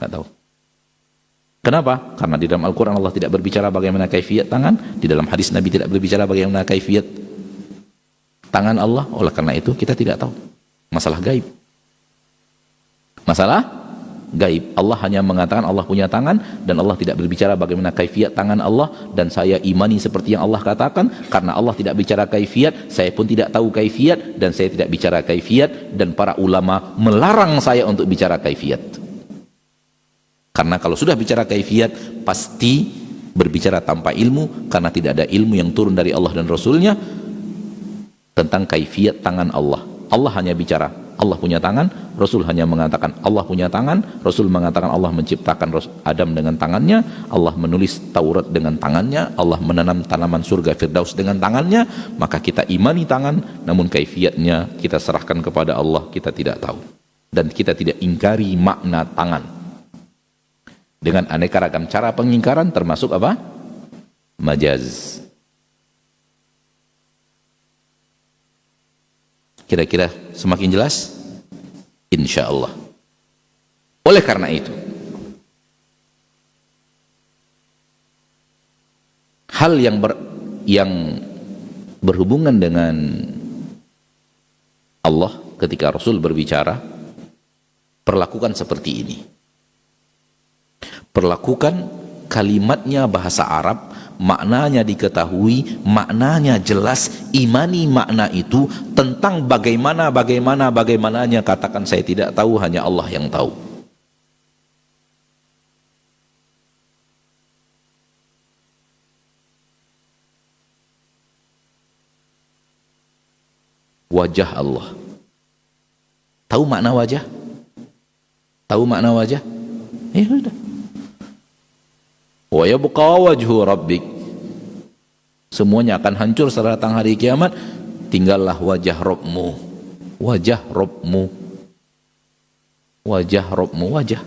Tak tahu. Kenapa? Karena di dalam Al-Quran Allah tidak berbicara bagaimana kaifiat tangan, di dalam hadis Nabi tidak berbicara bagaimana kaifiat tangan Allah. Oleh karena itu kita tidak tahu. Masalah gaib. Masalah gaib. Allah hanya mengatakan Allah punya tangan, dan Allah tidak berbicara bagaimana kaifiat tangan Allah. Dan saya imani seperti yang Allah katakan, karena Allah tidak bicara kaifiat, saya pun tidak tahu kaifiat, dan saya tidak bicara kaifiat, dan para ulama melarang saya untuk bicara kaifiat. Karena kalau sudah bicara kaifiat, pasti berbicara tanpa ilmu, karena tidak ada ilmu yang turun dari Allah dan Rasulnya tentang kaifiat tangan Allah. Allah hanya bicara Allah punya tangan, Rasul hanya mengatakan Allah punya tangan, Rasul mengatakan Allah menciptakan Adam dengan tangannya, Allah menulis Taurat dengan tangannya, Allah menanam tanaman surga Firdaus dengan tangannya. Maka kita imani tangan, namun kaifiatnya kita serahkan kepada Allah, kita tidak tahu. Dan kita tidak ingkari makna tangan dengan aneka ragam cara pengingkaran, termasuk apa? Majaz. Kira-kira semakin jelas? Insya Allah. Oleh karena itu, hal yang berhubungan dengan Allah ketika Rasul berbicara, perlakukan seperti ini. Perlakukan kalimatnya bahasa Arab, maknanya diketahui, maknanya jelas, imani makna itu. Tentang bagaimananya katakan saya tidak tahu, hanya Allah yang tahu. wajah Allah. Tahu makna wajah? Tahu makna wajah? Ya sudah. Wa yabqa wajhu rabbik. Semuanya akan hancur setelah datang hari kiamat, tinggallah wajah Rabbmu. Wajah Rabbmu. Wajah Rabbmu, wajah.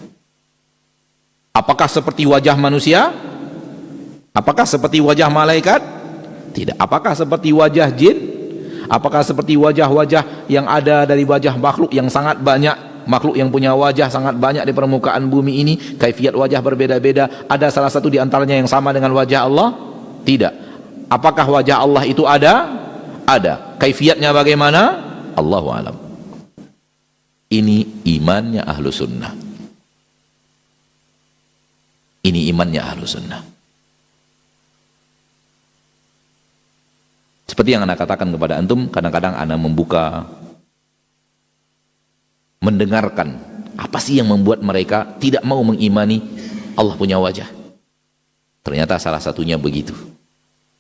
Apakah seperti wajah manusia? Apakah seperti wajah malaikat? Tidak. Apakah seperti wajah jin? Apakah seperti wajah-wajah yang ada dari wajah makhluk yang sangat banyak? Makhluk yang punya wajah sangat banyak di permukaan bumi ini, kaifiat wajah berbeda-beda. Ada salah satu di antaranya yang sama dengan wajah Allah? Tidak. Apakah wajah Allah itu ada? Ada. Kaifiatnya bagaimana? Allahu a'lam. Ini imannya ahlu sunnah. Ini imannya ahlu sunnah. Seperti yang Anda katakan kepada antum, kadang-kadang Anda mendengarkan apa sih yang membuat mereka tidak mau mengimani Allah punya wajah. Ternyata salah satunya begitu.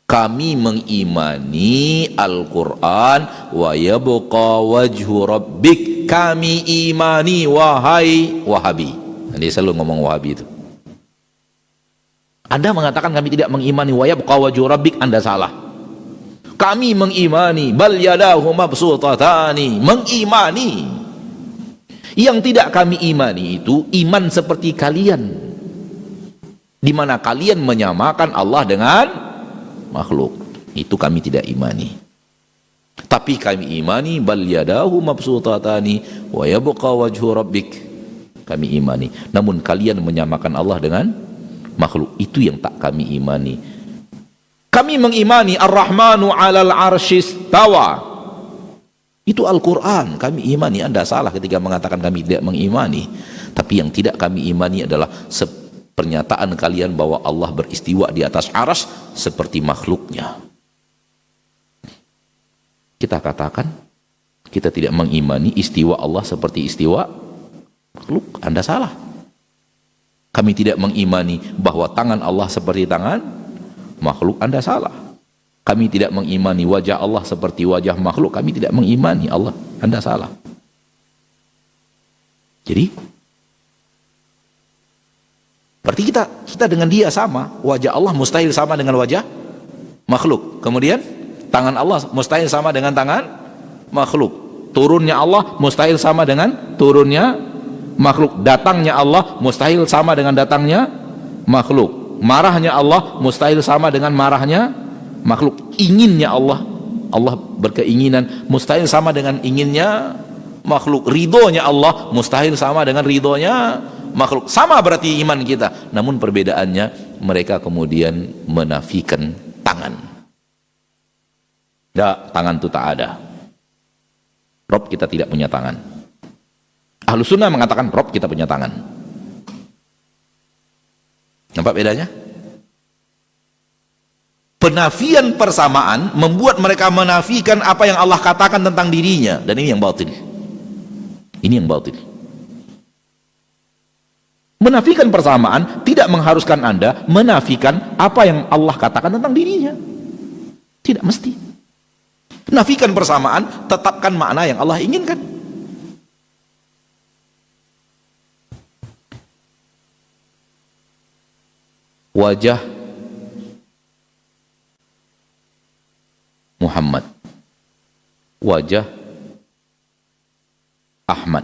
Kami mengimani Al-Quran, wa yabqa wajhu rabbik. Kami imani wahai Wahabi. Dia selalu ngomong Wahabi itu. Anda mengatakan kami tidak mengimani wa yabqa wajhu rabbik, Anda salah. Kami mengimani, bal yadahu mabsutatani, mengimani. Yang tidak kami imani itu iman seperti kalian, di mana kalian menyamakan Allah dengan makhluk. Itu kami tidak imani. Tapi kami imani, bal yadahu mabsutatani wa yabqa wajhu rabbik. Kami imani. Namun kalian menyamakan Allah dengan makhluk, itu yang tak kami imani. Kami mengimani Ar-Rahmanu 'alal 'arsyistawa. Itu Al-Quran, kami imani. Anda salah ketika mengatakan kami tidak mengimani. Tapi yang tidak kami imani adalah pernyataan kalian bahwa Allah beristiwa di atas arsy seperti makhluknya. Kita katakan kita tidak mengimani istiwa Allah seperti istiwa makhluk. Anda salah. Kami tidak mengimani bahwa tangan Allah seperti tangan makhluk. Anda salah. Kami tidak mengimani wajah Allah seperti wajah makhluk. Kami tidak mengimani Allah. Anda salah. Jadi berarti kita dengan dia sama. Wajah Allah mustahil sama dengan wajah makhluk. Kemudian tangan Allah mustahil sama dengan tangan makhluk. Turunnya Allah mustahil sama dengan turunnya makhluk. Datangnya Allah mustahil sama dengan datangnya makhluk. Marahnya Allah mustahil sama dengan marahnya makhluk. Inginnya Allah berkeinginan mustahil sama dengan inginnya makhluk. Ridhonya Allah mustahil sama dengan ridhonya makhluk. Sama berarti iman kita. Namun perbedaannya mereka kemudian menafikan tangan. Tidak, tangan itu tak ada. Rob kita tidak punya tangan. Ahlus sunnah mengatakan Rob kita punya tangan. Nampak bedanya? Penafian persamaan membuat mereka menafikan apa yang Allah katakan tentang dirinya, dan ini yang batil. Ini yang batil. Menafikan persamaan tidak mengharuskan Anda menafikan apa yang Allah katakan tentang dirinya. Tidak mesti. Nafikan persamaan, tetapkan makna yang Allah inginkan. Wajah Muhammad, wajah Ahmad.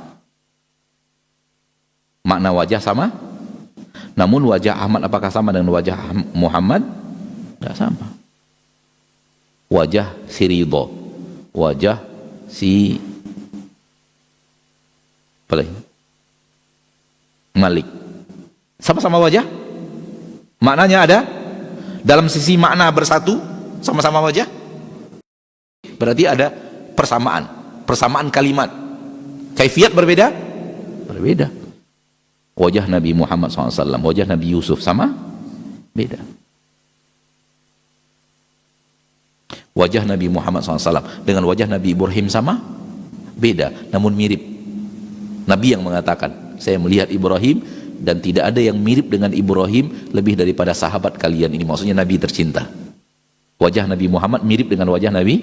Makna wajah sama, namun wajah Ahmad apakah sama dengan wajah Muhammad? Tidak sama. Wajah si Ridho, wajah si apa lagi? Malik, sama-sama wajah. Maknanya ada, dalam sisi makna bersatu, sama-sama wajah. Berarti ada persamaan kalimat. Kaifiat berbeda? Berbeda. Wajah Nabi Muhammad SAW, wajah Nabi Yusuf sama? Beda. Wajah Nabi Muhammad SAW dengan wajah Nabi Ibrahim sama? Beda, namun mirip. Nabi yang mengatakan, saya melihat Ibrahim dan tidak ada yang mirip dengan Ibrahim lebih daripada sahabat kalian ini. Maksudnya Nabi tercinta. Wajah Nabi Muhammad mirip dengan wajah Nabi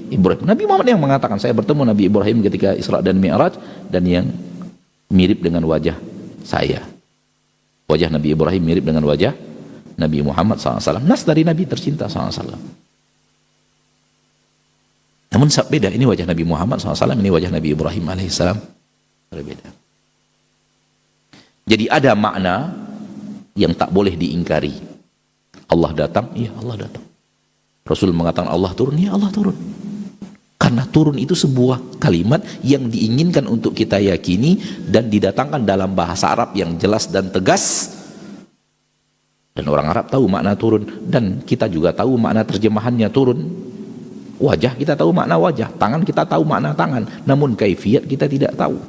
Ibrahim. Nabi Muhammad yang mengatakan, saya bertemu Nabi Ibrahim ketika Isra dan Mi'raj, dan yang mirip dengan wajah saya. Wajah Nabi Ibrahim mirip dengan wajah Nabi Muhammad SAW. Nas dari Nabi tercinta SAW. Namun beda, ini wajah Nabi Muhammad SAW, ini wajah Nabi Ibrahim alaihissalam. Berbeda. Jadi ada makna yang tak boleh diingkari. Allah datang, iya Allah datang. Rasul mengatakan Allah turun, iya Allah turun. Karena turun itu sebuah kalimat yang diinginkan untuk kita yakini dan didatangkan dalam bahasa Arab yang jelas dan tegas. Dan orang Arab tahu makna turun, dan kita juga tahu makna terjemahannya turun. Wajah kita tahu makna wajah, tangan kita tahu makna tangan, namun kaifiat kita tidak tahu.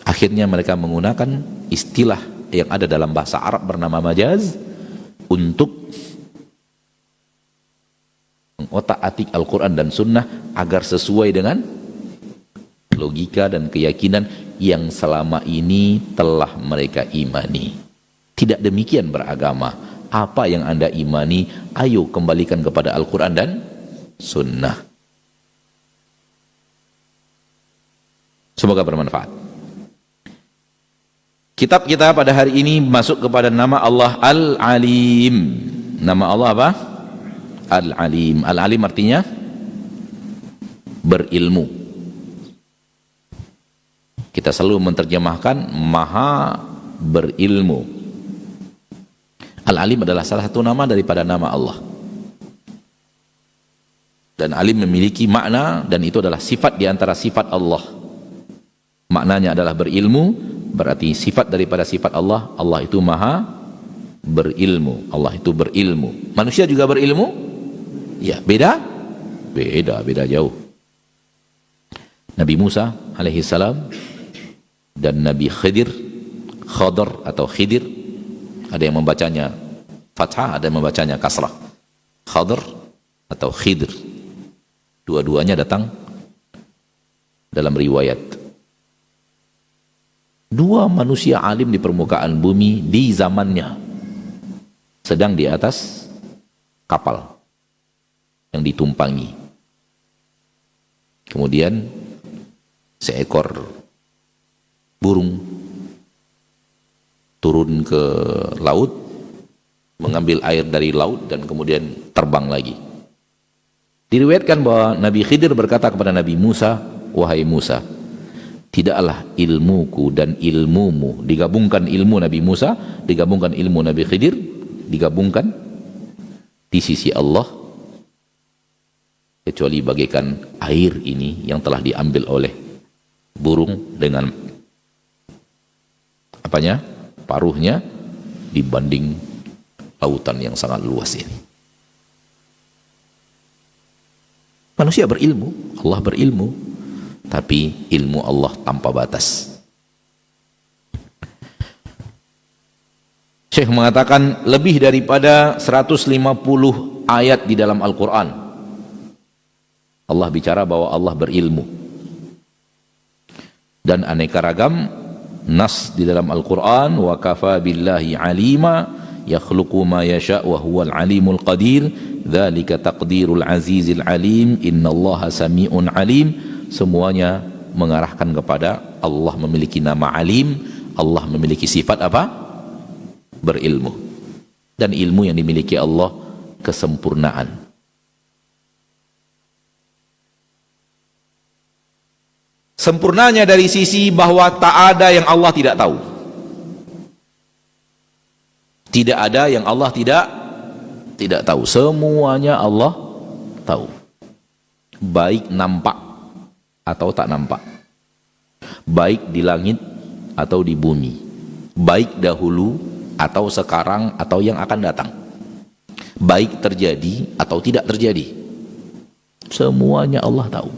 Akhirnya mereka menggunakan istilah yang ada dalam bahasa Arab bernama majaz untuk mengotak-atik Al-Quran dan Sunnah agar sesuai dengan logika dan keyakinan yang selama ini telah mereka imani. Tidak demikian beragama. Apa yang Anda imani, ayo kembalikan kepada Al-Quran dan Sunnah. Semoga bermanfaat. Kitab kita pada hari ini masuk kepada nama Allah Al-Alim. Nama Allah apa? Al-Alim. Al-Alim artinya berilmu. Kita selalu menerjemahkan maha berilmu. Al-Alim adalah salah satu nama daripada nama Allah. Dan alim memiliki makna, dan itu adalah sifat di antara sifat Allah. Maknanya adalah berilmu. Berarti sifat daripada sifat Allah, Allah itu maha berilmu. Allah itu berilmu. Manusia juga berilmu? Ya, beda? Beda jauh. Nabi Musa alaihissalam dan Nabi Khidr atau Khidir, ada yang membacanya fathah, ada yang membacanya kasrah. Khidr atau Khidr, dua-duanya datang dalam riwayat. Dua manusia alim di permukaan bumi di zamannya sedang di atas kapal yang ditumpangi. Kemudian seekor burung turun ke laut, mengambil air dari laut, dan kemudian terbang lagi. Diriwayatkan bahwa Nabi Khidir berkata kepada Nabi Musa, wahai Musa, tidaklah ilmuku dan ilmumu, digabungkan ilmu Nabi Musa, digabungkan ilmu Nabi Khidir, digabungkan di sisi Allah, kecuali bagaikan air ini yang telah diambil oleh burung dengan apanya? Paruhnya, dibanding lautan yang sangat luas ini. Manusia berilmu, Allah berilmu, tapi ilmu Allah tanpa batas. Syekh mengatakan lebih daripada 150 ayat di dalam Al-Quran Allah bicara bahwa Allah berilmu, dan aneka ragam nas di dalam Al-Quran. Wa kafa billahi alima yakhluqu ma yasha wa huwal alimul qadir dzalika taqdirul azizil alim innallaha sami'un alim. Semuanya mengarahkan kepada Allah memiliki nama alim, Allah memiliki sifat apa? Berilmu. Dan ilmu yang dimiliki Allah kesempurnaan. Sempurnanya dari sisi bahwa tak ada yang Allah tidak tahu. Tidak ada yang Allah tidak tahu. Semuanya Allah tahu. Baik nampak atau tak nampak, baik di langit atau di bumi, baik dahulu atau sekarang atau yang akan datang, baik terjadi atau tidak terjadi, semuanya Allah tahu.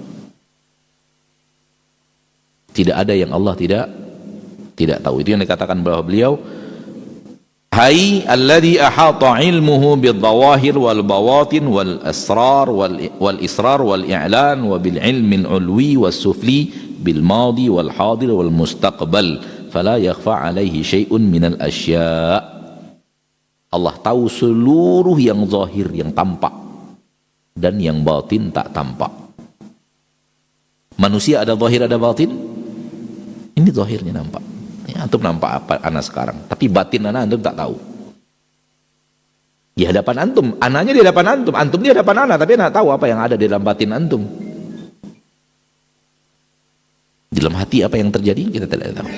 Tidak ada yang Allah tidak tahu. Itu yang dikatakan bahwa beliau, hai alladhi ahata ilmuhu bidh-dhawahir wal bawatin wal asrar wal israr wal i'lan wa bil ilmi al-ulwi was sufli bil madi wal hadir wal mustaqbal fala yakhfa alaihi syai'un minal asya'. Allah tahu seluruh yang zahir, yang tampak, dan yang batin tak tampak. Manusia ada zahir, ada batin. Ini zahirnya nampak. Ya, antum nampak apa ana sekarang, tapi batin ana antum tak tahu. Di hadapan antum, ananya di hadapan antum di hadapan ana, tapi ana tahu apa yang ada di dalam batin antum. Di dalam hati apa yang terjadi kita tidak tahu.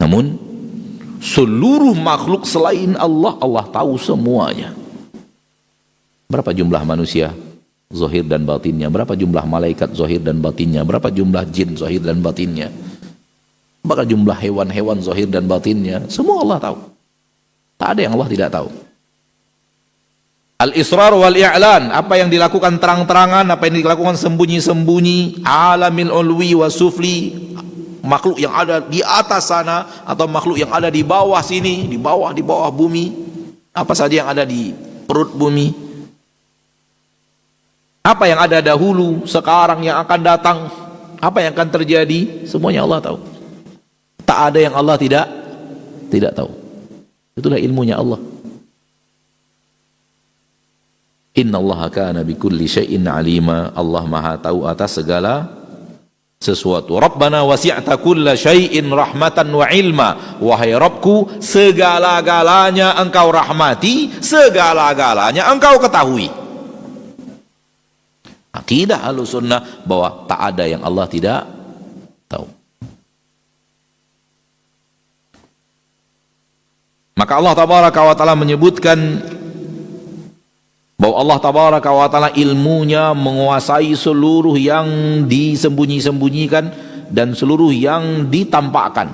Namun seluruh makhluk selain Allah, Allah tahu semuanya. Berapa jumlah manusia zahir dan batinnya, berapa jumlah malaikat zahir dan batinnya, berapa jumlah jin zahir dan batinnya, berapa jumlah hewan-hewan zahir dan batinnya, semua Allah tahu. Tak ada yang Allah tidak tahu. Al-israr wal i'lan, apa yang dilakukan terang-terangan, apa yang dilakukan sembunyi-sembunyi, alamil ulwi wa sufli, makhluk yang ada di atas sana atau makhluk yang ada di bawah sini, di bawah bumi, apa saja yang ada di perut bumi, apa yang ada dahulu, sekarang, yang akan datang, apa yang akan terjadi, semuanya Allah tahu. Tak ada yang Allah tidak tahu. Itulah ilmunya Allah. Innallaha kana bikulli syai'in alima. Allah Maha tahu atas segala sesuatu. Rabbana wasi'ta kulla syai'in rahmatan wa ilma. Wahai Rabbku, segala-galanya Engkau rahmati, segala-galanya Engkau ketahui. Akidah Ahlussunnah bahwa tak ada yang Allah tidak tahu. Maka Allah tabaraka wa taala menyebutkan bahwa Allah tabaraka wa ta'ala ilmunya menguasai seluruh yang disembunyi-sembunyikan dan seluruh yang ditampakkan.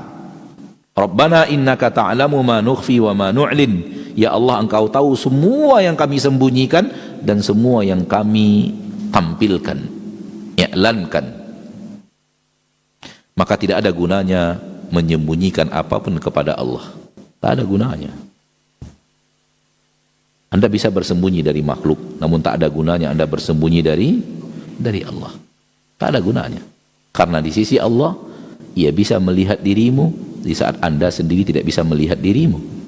Rabbana innaka ta'lamu ma nukhfi wa ma nu'lin. Ya Allah, Engkau tahu semua yang kami sembunyikan dan semua yang kami tampilkan, i'lankan. Maka tidak ada gunanya menyembunyikan apapun kepada Allah. Tak ada gunanya. Anda bisa bersembunyi dari makhluk, namun tak ada gunanya Anda bersembunyi dari Allah. Tak ada gunanya. Karena di sisi Allah, Ia bisa melihat dirimu di saat Anda sendiri tidak bisa melihat dirimu.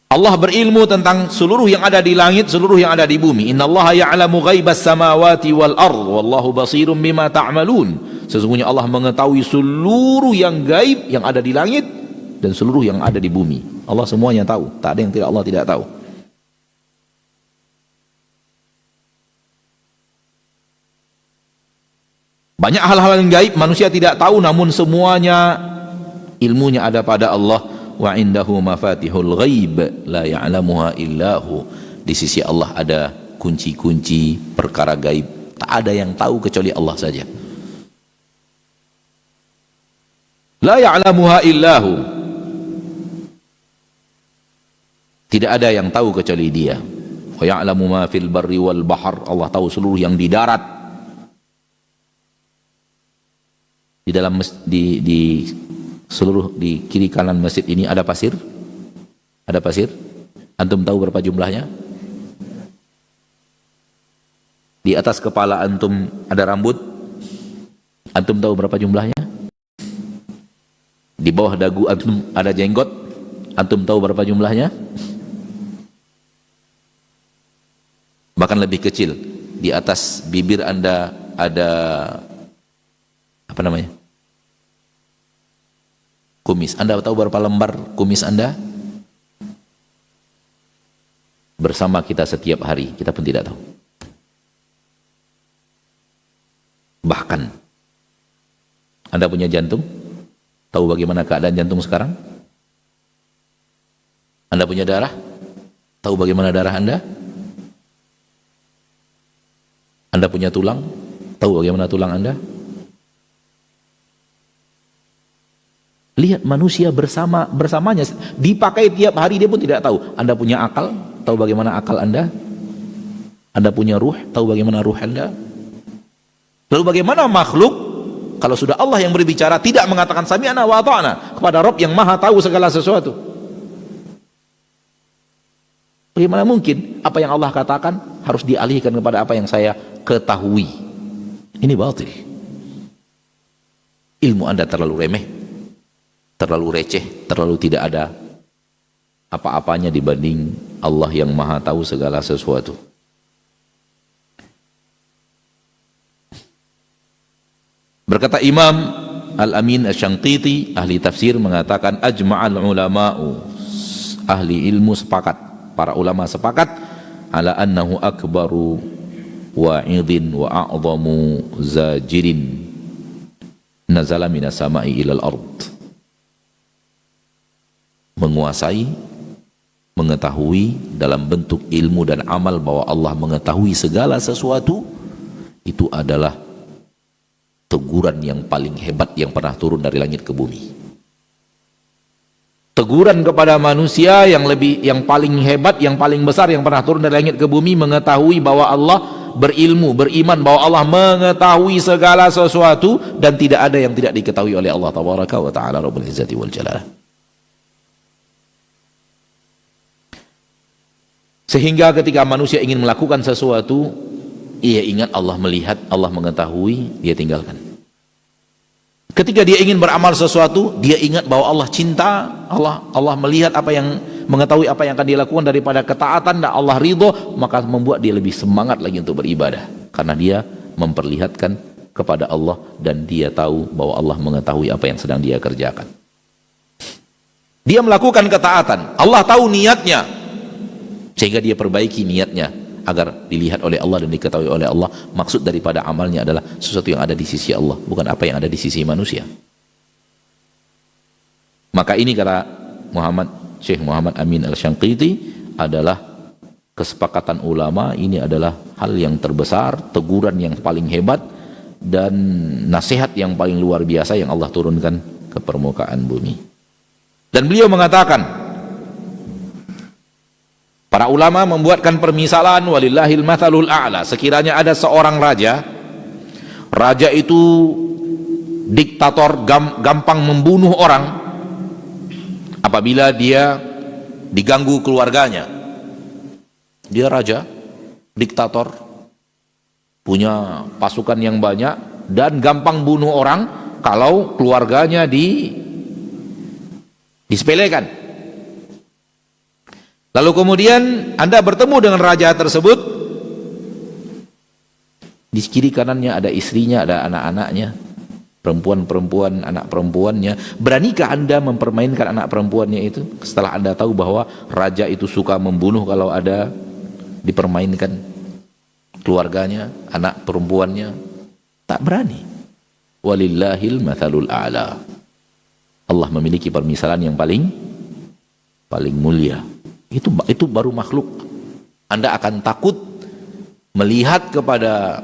Allah berilmu tentang seluruh yang ada di langit, seluruh yang ada di bumi. Innallaha ya'lamu ghaibas samawati wal ard, wallahu basirum bima ta'malun. Sesungguhnya Allah mengetahui seluruh yang gaib yang ada di langit dan seluruh yang ada di bumi. Allah semuanya tahu. Tak ada yang Allah tidak tahu. Banyak hal-hal yang gaib manusia tidak tahu, namun semuanya ilmunya ada pada Allah. Wa indahu mafatihul ghaib la ya'lamuha illahu. Di sisi Allah ada kunci-kunci perkara gaib. Tak ada yang tahu kecuali Allah saja. La ya'lamuha illahu. Tidak ada yang tahu kecuali Dia. Wa ya'lamu ma fil barri wal bahr. Allah tahu seluruh yang di darat. Di dalam seluruh di kiri kanan masjid ini ada pasir? Ada pasir? Antum tahu berapa jumlahnya? Di atas kepala antum ada rambut? Antum tahu berapa jumlahnya? Di bawah dagu antum ada jenggot? Antum tahu berapa jumlahnya? Bahkan lebih kecil. Di atas bibir Anda ada apa namanya? Kumis. Anda tahu berapa lembar kumis Anda? Bersama kita setiap hari, kita pun tidak tahu. Bahkan Anda punya jantung? Tahu bagaimana keadaan jantung sekarang? Anda punya darah? Tahu bagaimana darah Anda? Anda punya tulang? Tahu bagaimana tulang Anda? Lihat manusia bersamanya, dipakai tiap hari dia pun tidak tahu. Anda punya akal? Tahu bagaimana akal Anda? Anda punya ruh? Tahu bagaimana ruh Anda? Lalu bagaimana makhluk? Kalau sudah Allah yang berbicara tidak mengatakan sami'na wa ata'na kepada Rabb yang maha tahu segala sesuatu. Bagaimana mungkin apa yang Allah katakan harus dialihkan kepada apa yang saya ketahui? Ini batil. ilmu Anda terlalu remeh, terlalu receh, terlalu tidak ada apa-apanya dibanding Allah yang maha tahu segala sesuatu. Berkata Imam Al-Amin Asy-Syanqiti, ahli tafsir, mengatakan ajma'al ulama'u, ahli ilmu sepakat, para ulama sepakat, ala annahu akbaru wa'idhin wa a'zamu zajirin nazala minas sama'i ilal ard. Menguasai, mengetahui dalam bentuk ilmu dan amal bahwa Allah mengetahui segala sesuatu, itu adalah teguran yang paling hebat yang pernah turun dari langit ke bumi. Teguran kepada manusia yang paling hebat, yang paling besar yang pernah turun dari langit ke bumi, mengetahui bahwa Allah berilmu, beriman bahwa Allah mengetahui segala sesuatu dan tidak ada yang tidak diketahui oleh Allah tabaraka wa taala rabbul izzati wal jalal. Sehingga ketika manusia ingin melakukan sesuatu, ia ingat Allah melihat, Allah mengetahui, dia tinggalkan. Ketika dia ingin beramal sesuatu, dia ingat bahwa Allah cinta, Allah melihat apa yang, mengetahui apa yang akan dilakukan daripada ketaatan dan Allah ridho, maka membuat dia lebih semangat lagi untuk beribadah. Karena dia memperlihatkan kepada Allah dan dia tahu bahwa Allah mengetahui apa yang sedang dia kerjakan. Dia melakukan ketaatan, Allah tahu niatnya, sehingga dia perbaiki niatnya agar dilihat oleh Allah dan diketahui oleh Allah. Maksud daripada amalnya adalah sesuatu yang ada di sisi Allah, bukan apa yang ada di sisi manusia. Maka ini kata Syekh Muhammad Amin Al-Syanqiti adalah kesepakatan ulama, ini adalah hal yang terbesar, teguran yang paling hebat dan nasihat yang paling luar biasa yang Allah turunkan ke permukaan bumi. Dan beliau mengatakan, para ulama membuatkan permisalan, walillahil mathalul a'la, sekiranya ada seorang raja itu diktator, gampang membunuh orang apabila dia diganggu keluarganya. Dia raja, diktator, punya pasukan yang banyak dan gampang bunuh orang kalau keluarganya disepelekan. Lalu kemudian Anda bertemu dengan raja tersebut, di kiri kanannya ada istrinya, ada anak-anaknya, perempuan-perempuan, anak perempuannya. Beranikah Anda mempermainkan anak perempuannya itu setelah Anda tahu bahwa raja itu suka membunuh kalau ada dipermainkan keluarganya, anak perempuannya? Tak berani. Walillahil mathalul a'la. Allah memiliki permisalan yang paling mulia. Itu baru makhluk. Anda akan takut melihat kepada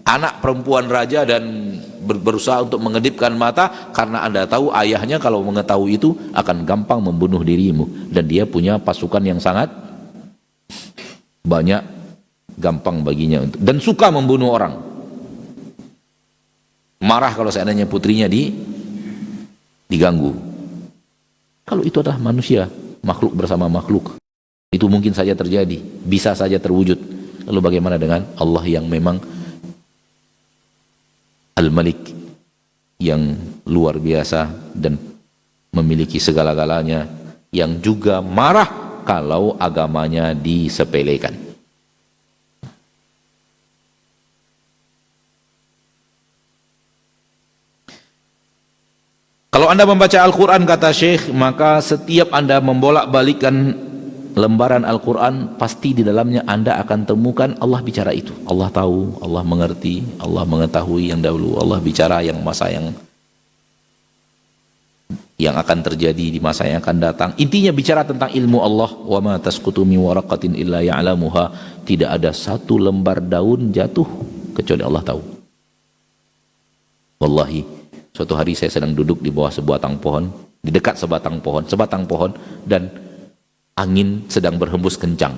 anak perempuan raja dan berusaha untuk mengedipkan mata karena Anda tahu ayahnya kalau mengetahui itu akan gampang membunuh dirimu, dan dia punya pasukan yang sangat banyak, gampang baginya untuk, dan suka membunuh orang. Marah kalau seandainya putrinya diganggu. Kalau itu adalah manusia, makhluk bersama makhluk, itu mungkin saja terjadi, bisa saja terwujud. Lalu bagaimana dengan Allah yang memang Al-Malik, yang luar biasa dan memiliki segala-galanya, yang juga marah kalau agamanya disepelekan. Kalau Anda membaca Al-Quran, kata Syekh, maka setiap Anda membolak-balikkan lembaran Al-Quran, pasti di dalamnya Anda akan temukan Allah bicara itu. Allah tahu, Allah mengerti, Allah mengetahui yang dahulu, Allah bicara yang masa yang akan terjadi di masa yang akan datang. Intinya bicara tentang ilmu Allah. Wa ma tasqutu min waraqatin illa ya'lamuha. Tidak ada satu lembar daun jatuh kecuali Allah tahu. Wallahi, suatu hari saya sedang duduk di bawah sebatang pohon, di dekat sebatang pohon, dan angin sedang berhembus kencang.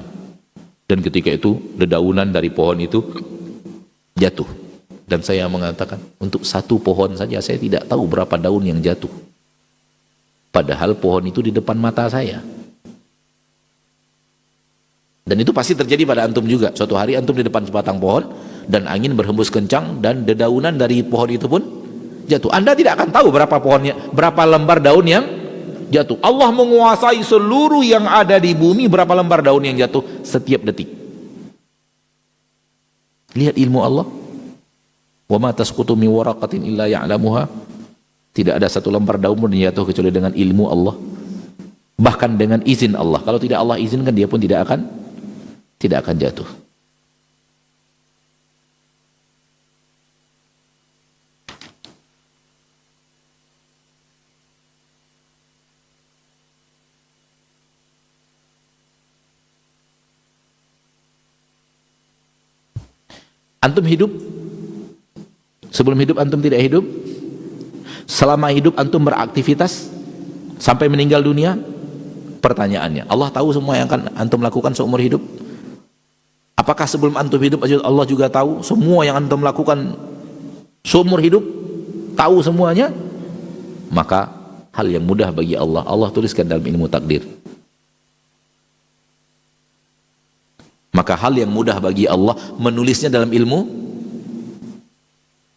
Dan ketika itu dedaunan dari pohon itu jatuh. Dan saya mengatakan, untuk satu pohon saja saya tidak tahu berapa daun yang jatuh. Padahal pohon itu di depan mata saya. Dan itu pasti terjadi pada antum juga. Suatu hari antum di depan sebatang pohon dan angin berhembus kencang dan dedaunan dari pohon itu pun jatuh. Anda tidak akan tahu berapa pohonnya, berapa lembar daun yang jatuh. Allah menguasai seluruh yang ada di bumi, berapa lembar daun yang jatuh setiap detik. Lihat ilmu Allah. Wa ma tasqutu min waraqatin illa ya'lamuha. Tidak ada satu lembar daun pun yang jatuh kecuali dengan ilmu Allah. Bahkan dengan izin Allah. Kalau tidak Allah izinkan, dia pun tidak akan jatuh. Antum hidup, sebelum hidup antum tidak hidup, selama hidup antum beraktivitas sampai meninggal dunia. Pertanyaannya, Allah tahu semua yang akan antum lakukan seumur hidup? Apakah sebelum antum hidup Allah juga tahu semua yang antum lakukan seumur hidup? Tahu semuanya? Maka hal yang mudah bagi Allah, Allah tuliskan dalam ilmu takdir. Maka hal yang mudah bagi Allah menulisnya dalam ilmu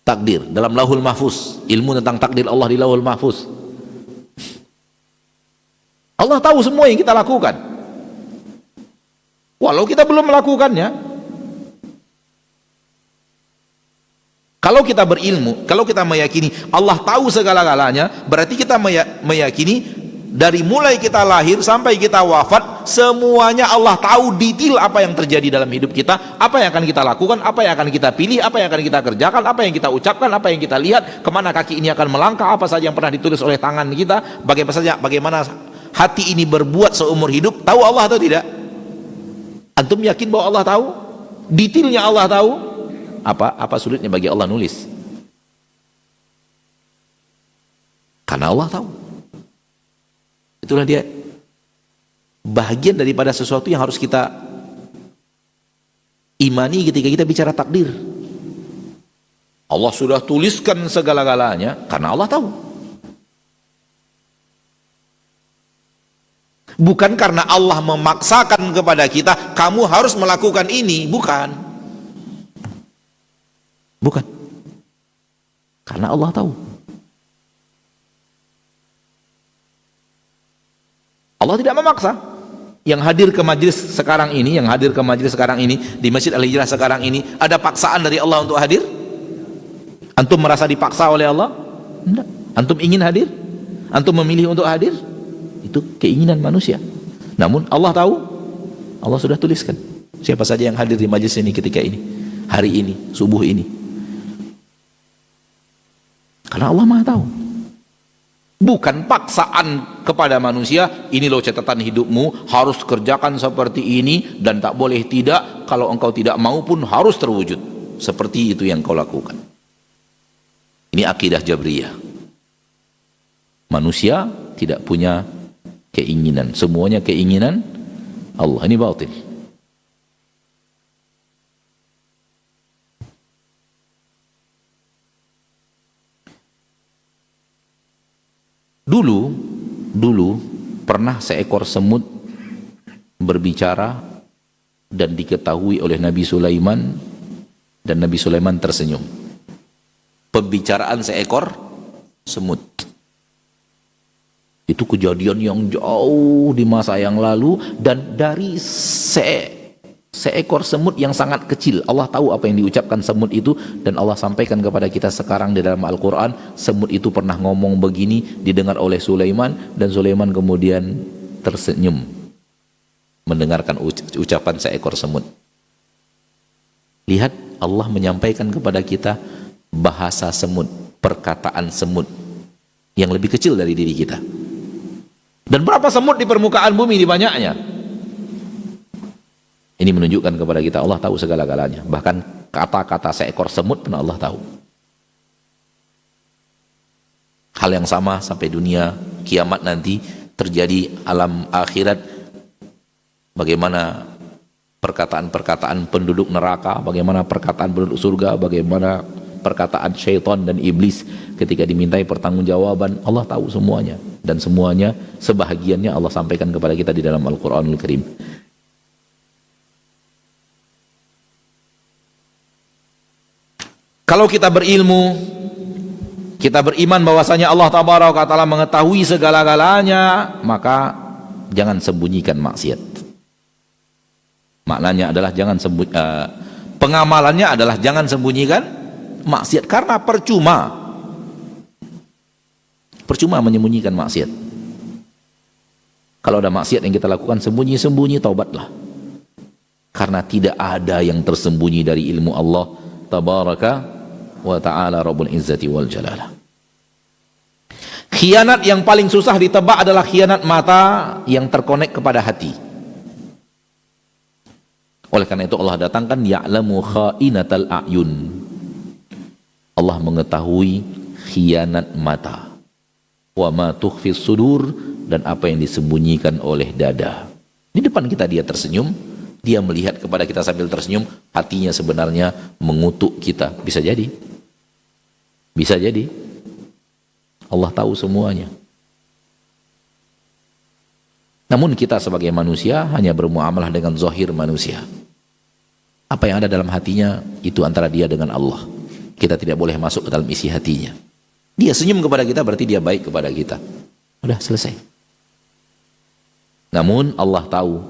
takdir, dalam lauhul mahfuz. Ilmu tentang takdir Allah di lauhul mahfuz. Allah tahu semua yang kita lakukan, walau kita belum melakukannya. Kalau kita berilmu, kalau kita meyakini Allah tahu segala-galanya, berarti kita meyakini dari mulai kita lahir sampai kita wafat, semuanya Allah tahu detail apa yang terjadi dalam hidup kita, apa yang akan kita lakukan, apa yang akan kita pilih, apa yang akan kita kerjakan, apa yang kita ucapkan, apa yang kita lihat, kemana kaki ini akan melangkah, apa saja yang pernah ditulis oleh tangan kita, bagaimana hati ini berbuat seumur hidup. Tahu Allah atau tidak? Antum yakin bahwa Allah tahu? Detailnya Allah tahu? Apa sulitnya bagi Allah nulis? Karena Allah tahu. Itulah dia bahagian daripada sesuatu yang harus kita imani ketika kita bicara takdir. Allah sudah tuliskan segala-galanya karena Allah tahu. Bukan karena Allah memaksakan kepada kita, kamu harus melakukan ini. Bukan. Karena Allah tahu. Allah tidak memaksa. Yang hadir ke majlis sekarang ini, di Masjid Al-Hijrah sekarang ini, ada paksaan dari Allah untuk hadir? Antum merasa dipaksa oleh Allah? Tidak. Antum ingin hadir? Antum memilih untuk hadir? Itu keinginan manusia. Namun Allah tahu, Allah sudah tuliskan siapa saja yang hadir di majlis ini ketika ini, hari ini, subuh ini. Karena Allah Maha tahu. Bukan paksaan kepada manusia, ini loh catatan hidupmu, harus kerjakan seperti ini dan tak boleh tidak, kalau engkau tidak mau pun harus terwujud. Seperti itu yang kau lakukan. Ini akidah Jabriyah. Manusia tidak punya keinginan, semuanya keinginan Allah. Ini batil. Dulu pernah seekor semut berbicara dan diketahui oleh Nabi Sulaiman, dan Nabi Sulaiman tersenyum. Pembicaraan seekor semut. Itu kejadian yang jauh di masa yang lalu, dan dari seekor semut yang sangat kecil. Allah tahu apa yang diucapkan semut itu, dan Allah sampaikan kepada kita sekarang di dalam Al-Quran. Semut itu pernah ngomong begini, didengar oleh Sulaiman, dan Sulaiman kemudian tersenyum mendengarkan ucapan seekor semut. Lihat, Allah menyampaikan kepada kita bahasa semut, perkataan semut yang lebih kecil dari diri kita. Dan berapa semut di permukaan bumi, di banyaknya. Ini menunjukkan kepada kita Allah tahu segala-galanya. Bahkan kata-kata seekor semut pun Allah tahu. Hal yang sama sampai dunia kiamat nanti terjadi, alam akhirat. Bagaimana perkataan-perkataan penduduk neraka, bagaimana perkataan penduduk surga, bagaimana perkataan syaitan dan iblis ketika dimintai pertanggungjawaban. Allah tahu semuanya, dan semuanya sebahagiannya Allah sampaikan kepada kita di dalam Al-Quranul Karim. Kalau kita berilmu, kita beriman bahwasanya Allah Tabaraka wa Ta'ala mengetahui segala-galanya, maka jangan sembunyikan maksiat. Maknanya adalah jangan pengamalannya adalah jangan sembunyikan maksiat, karena percuma menyembunyikan maksiat. Kalau ada maksiat yang kita lakukan sembunyi-sembunyi, taubatlah. Karena tidak ada yang tersembunyi dari ilmu Allah Tabaraka wa Ta'ala Rabbul Izzati wal Jalalah. Khianat yang paling susah ditebak adalah khianat mata yang terkonek kepada hati. Oleh karena itu Allah datangkan ya'lamu kha'inatal a'yun. Allah mengetahui khianat mata. Wa ma tukhfis sudur, dan apa yang disembunyikan oleh dada. Di depan kita dia tersenyum, dia melihat kepada kita sambil tersenyum, hatinya sebenarnya mengutuk kita. Bisa jadi. Bisa jadi. Allah tahu semuanya. Namun kita sebagai manusia hanya bermuamalah dengan zahir manusia. Apa yang ada dalam hatinya itu antara dia dengan Allah. Kita tidak boleh masuk ke dalam isi hatinya. Dia senyum kepada kita berarti dia baik kepada kita. Udah selesai. Namun Allah tahu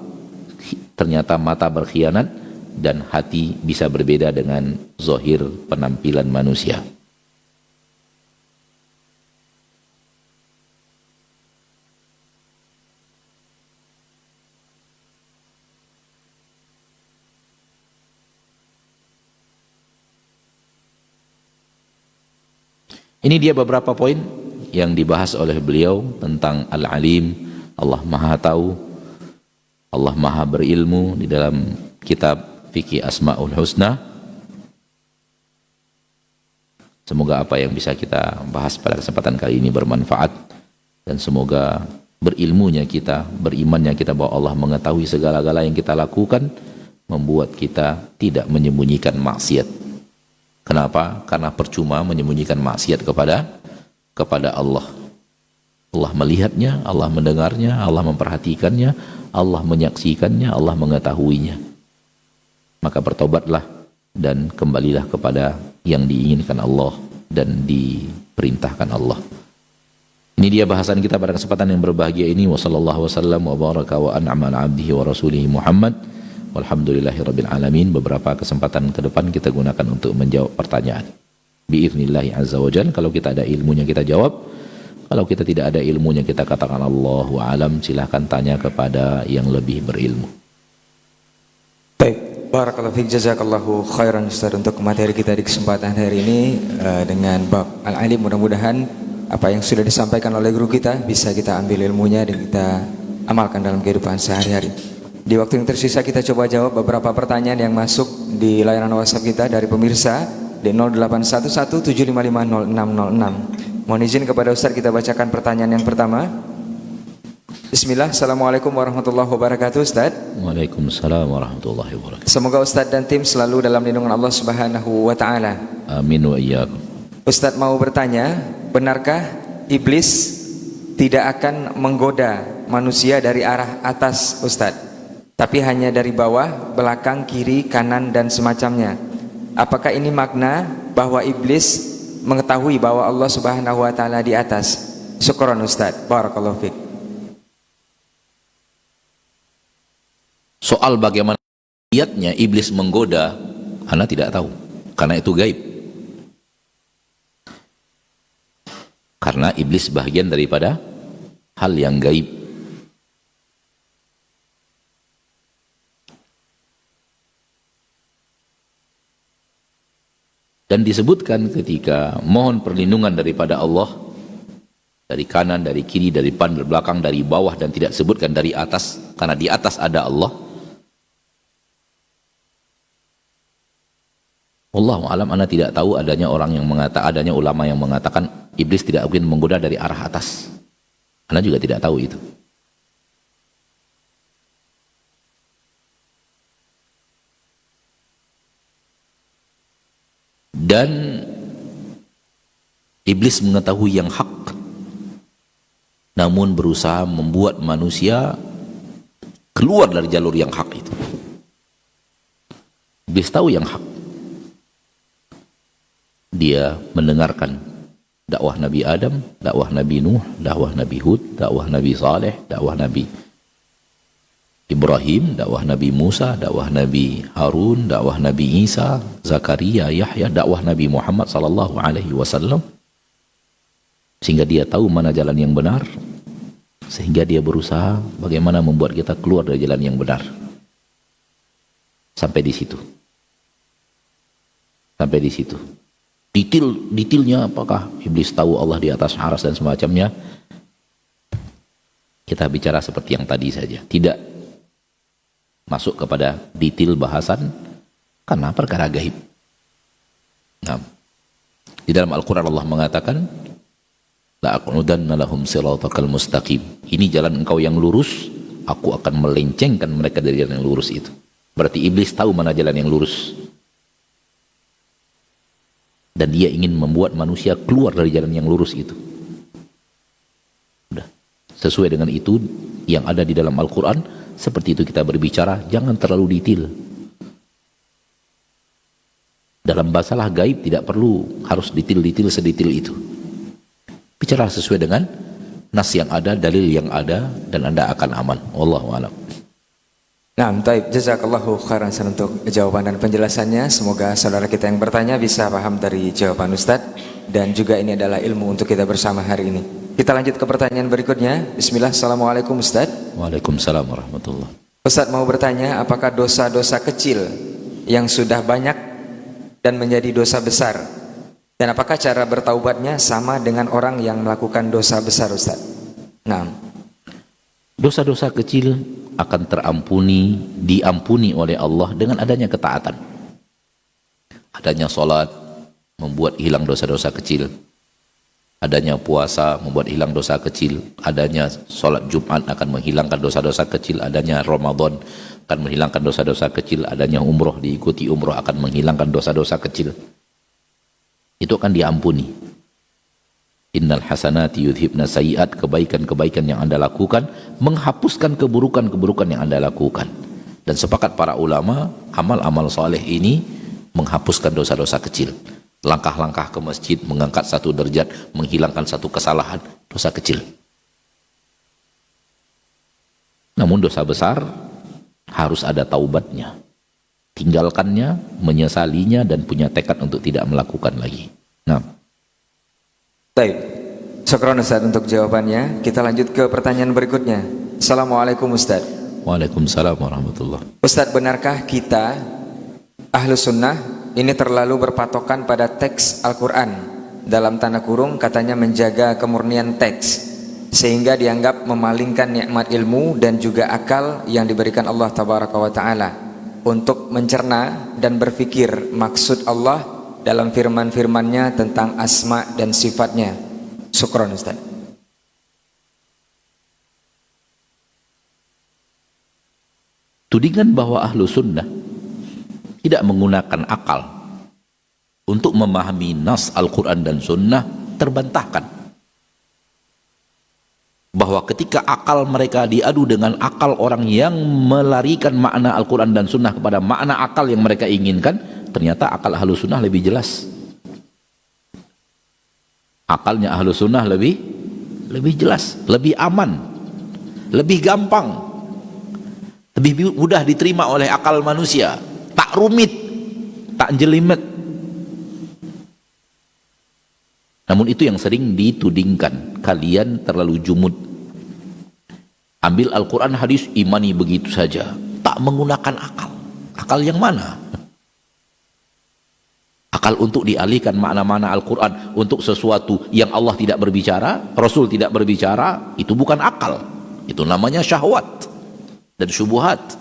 ternyata mata berkhianat dan hati bisa berbeda dengan zahir penampilan manusia. Ini dia beberapa poin yang dibahas oleh beliau tentang Al-Alim, Allah Maha Tahu, Allah Maha Berilmu di dalam kitab Fikih Asmaul Husna. Semoga apa yang bisa kita bahas pada kesempatan kali ini bermanfaat, dan semoga berilmunya kita, berimannya kita bahwa Allah mengetahui segala-gala yang kita lakukan, membuat kita tidak menyembunyikan maksiat. Kenapa? Karena percuma menyembunyikan maksiat kepada Allah. Allah melihatnya, Allah mendengarnya, Allah memperhatikannya, Allah menyaksikannya, Allah mengetahuinya. Maka bertobatlah dan kembalilah kepada yang diinginkan Allah dan diperintahkan Allah. Ini dia bahasan kita pada kesempatan yang berbahagia ini. Wassallallahu wasallam wa baraka wa an'ama ala abdihi wa rasulihi Muhammad. Walhamdulillahirabbil alamin. Beberapa kesempatan ke depan kita gunakan untuk menjawab pertanyaan. Biiznillahi azza wajalla. Kalau kita ada ilmunya kita jawab. Kalau kita tidak ada ilmunya kita katakan Allahu a'lam. Silahkan tanya kepada yang lebih berilmu. Baik, barakallahu fiik, jazakallahu khairan Ustaz untuk materi kita di kesempatan hari ini dengan bab Al-Alim. Mudah-mudahan apa yang sudah disampaikan oleh guru kita bisa kita ambil ilmunya dan kita amalkan dalam kehidupan sehari-hari. Di waktu yang tersisa kita coba jawab beberapa pertanyaan yang masuk di layanan WhatsApp kita dari pemirsa di 0811-755-0606. Mohon izin kepada Ustaz kita bacakan pertanyaan yang pertama. Bismillah. Assalamualaikum warahmatullahi wabarakatuh Ustaz. Waalaikumsalam warahmatullahi wabarakatuh. Semoga Ustaz dan tim selalu dalam lindungan Allah Subhanahu wa Ta'ala. Amin wa iyyakum. Ustaz mau bertanya, benarkah iblis tidak akan menggoda manusia dari arah atas Ustaz, tapi hanya dari bawah, belakang, kiri, kanan, dan semacamnya? Apakah ini makna bahwa iblis mengetahui bahwa Allah Subhanahu wa Ta'ala di atas? Syukran Ustaz, barakallahu fiik. Soal bagaimana niatnya iblis menggoda, ana tidak tahu, karena itu gaib. Karena iblis bagian daripada hal yang gaib. Dan disebutkan ketika mohon perlindungan daripada Allah, dari kanan, dari kiri, dari depan, dari belakang, dari bawah, dan tidak sebutkan dari atas, karena di atas ada Allah. Wallahu alam, ana tidak tahu adanya adanya ulama yang mengatakan iblis tidak mungkin menggoda dari arah atas. Ana juga tidak tahu itu. Dan iblis mengetahui yang hak, namun berusaha membuat manusia keluar dari jalur yang hak itu. Iblis tahu yang hak. Dia mendengarkan Dakwah Nabi Adam, dakwah Nabi Nuh, dakwah Nabi Hud, dakwah Nabi Saleh, dakwah Nabi Ibrahim, dakwah Nabi Musa, dakwah Nabi Harun, dakwah Nabi Isa, Zakaria, Yahya, dakwah Nabi Muhammad sallallahu alaihi wasallam, sehingga dia tahu mana jalan yang benar, sehingga dia berusaha bagaimana membuat kita keluar dari jalan yang benar. Sampai di situ. Sampai di situ. Detailnya apakah iblis tahu Allah di atas arsy dan semacamnya? Kita bicara seperti yang tadi saja. Tidak masuk kepada detail bahasan karena perkara gaib. Nah, di dalam Al-Quran Allah mengatakan, la aqudanna lahum siratakal mustaqim. Ini jalan engkau yang lurus, aku akan melencengkan mereka dari jalan yang lurus itu. Berarti iblis tahu mana jalan yang lurus. Dan dia ingin membuat manusia keluar dari jalan yang lurus itu. Udah. Sesuai dengan itu yang ada di dalam Al-Quran, seperti itu kita berbicara, jangan terlalu detail. Dalam masalah gaib tidak perlu harus detail-detail sedetail itu. Bicara sesuai dengan nas yang ada, dalil yang ada, dan Anda akan aman. Wallahu a'lam. Nah, taib, jazakallahu khairan untuk jawaban dan penjelasannya. Semoga saudara kita yang bertanya bisa paham dari jawaban Ustadz, dan juga ini adalah ilmu untuk kita bersama hari ini. Kita lanjut ke pertanyaan berikutnya. Bismillah. Assalamualaikum Ustadz. Waalaikumsalam warahmatullah. Ustadz mau bertanya, apakah dosa-dosa kecil yang sudah banyak dan menjadi dosa besar, dan apakah cara bertaubatnya sama dengan orang yang melakukan dosa besar, Ustadz? Nah, dosa-dosa kecil akan terampuni, diampuni oleh Allah dengan adanya ketaatan. Adanya sholat membuat hilang dosa-dosa kecil. Adanya puasa membuat hilang dosa kecil. Adanya sholat Jumat akan menghilangkan dosa-dosa kecil. Adanya Ramadan akan menghilangkan dosa-dosa kecil. Adanya umroh, diikuti umroh akan menghilangkan dosa-dosa kecil. Itu akan diampuni. Innal hasanati yudhibna sayiat, kebaikan-kebaikan yang Anda lakukan menghapuskan keburukan-keburukan yang Anda lakukan. Dan sepakat para ulama, amal-amal saleh ini menghapuskan dosa-dosa kecil. Langkah-langkah ke masjid, mengangkat satu derajat, menghilangkan satu kesalahan, dosa kecil. Namun dosa besar harus ada taubatnya. Tinggalkannya, menyesalinya, dan punya tekad untuk tidak melakukan lagi. Nah, baik. Syukran Ustaz untuk jawabannya. Kita lanjut ke pertanyaan berikutnya. Assalamualaikum Ustaz. Waalaikumsalam warahmatullah. Ustaz, benarkah kita Ahlus Sunnah ini terlalu berpatokan pada teks Al-Quran, dalam tanda kurung katanya menjaga kemurnian teks, sehingga dianggap memalingkan nikmat ilmu dan juga akal yang diberikan Allah Tabaraka wa Ta'ala untuk mencerna dan berpikir maksud Allah dalam firman-firmannya tentang asma dan sifatnya. Syukron Ustaz. Tudingan bahwa ahlu sunnah tidak menggunakan akal untuk memahami nas Al-Quran dan sunnah terbantahkan. Bahwa ketika akal mereka diadu dengan akal orang yang melarikan makna Al-Quran dan sunnah kepada makna akal yang mereka inginkan, ternyata akal ahlu sunnah lebih jelas. Akalnya ahlu sunnah lebih jelas, lebih aman, lebih gampang, lebih mudah diterima oleh akal manusia. Tak rumit, tak jelimet. Namun itu yang sering ditudingkan, kalian terlalu jumud. Ambil Al-Quran hadis, imani begitu saja, tak menggunakan akal. Akal yang mana? Akal untuk dialihkan makna-makna Al-Quran untuk sesuatu yang Allah tidak berbicara, Rasul tidak berbicara, itu bukan akal. Itu namanya syahwat dan syubuhat.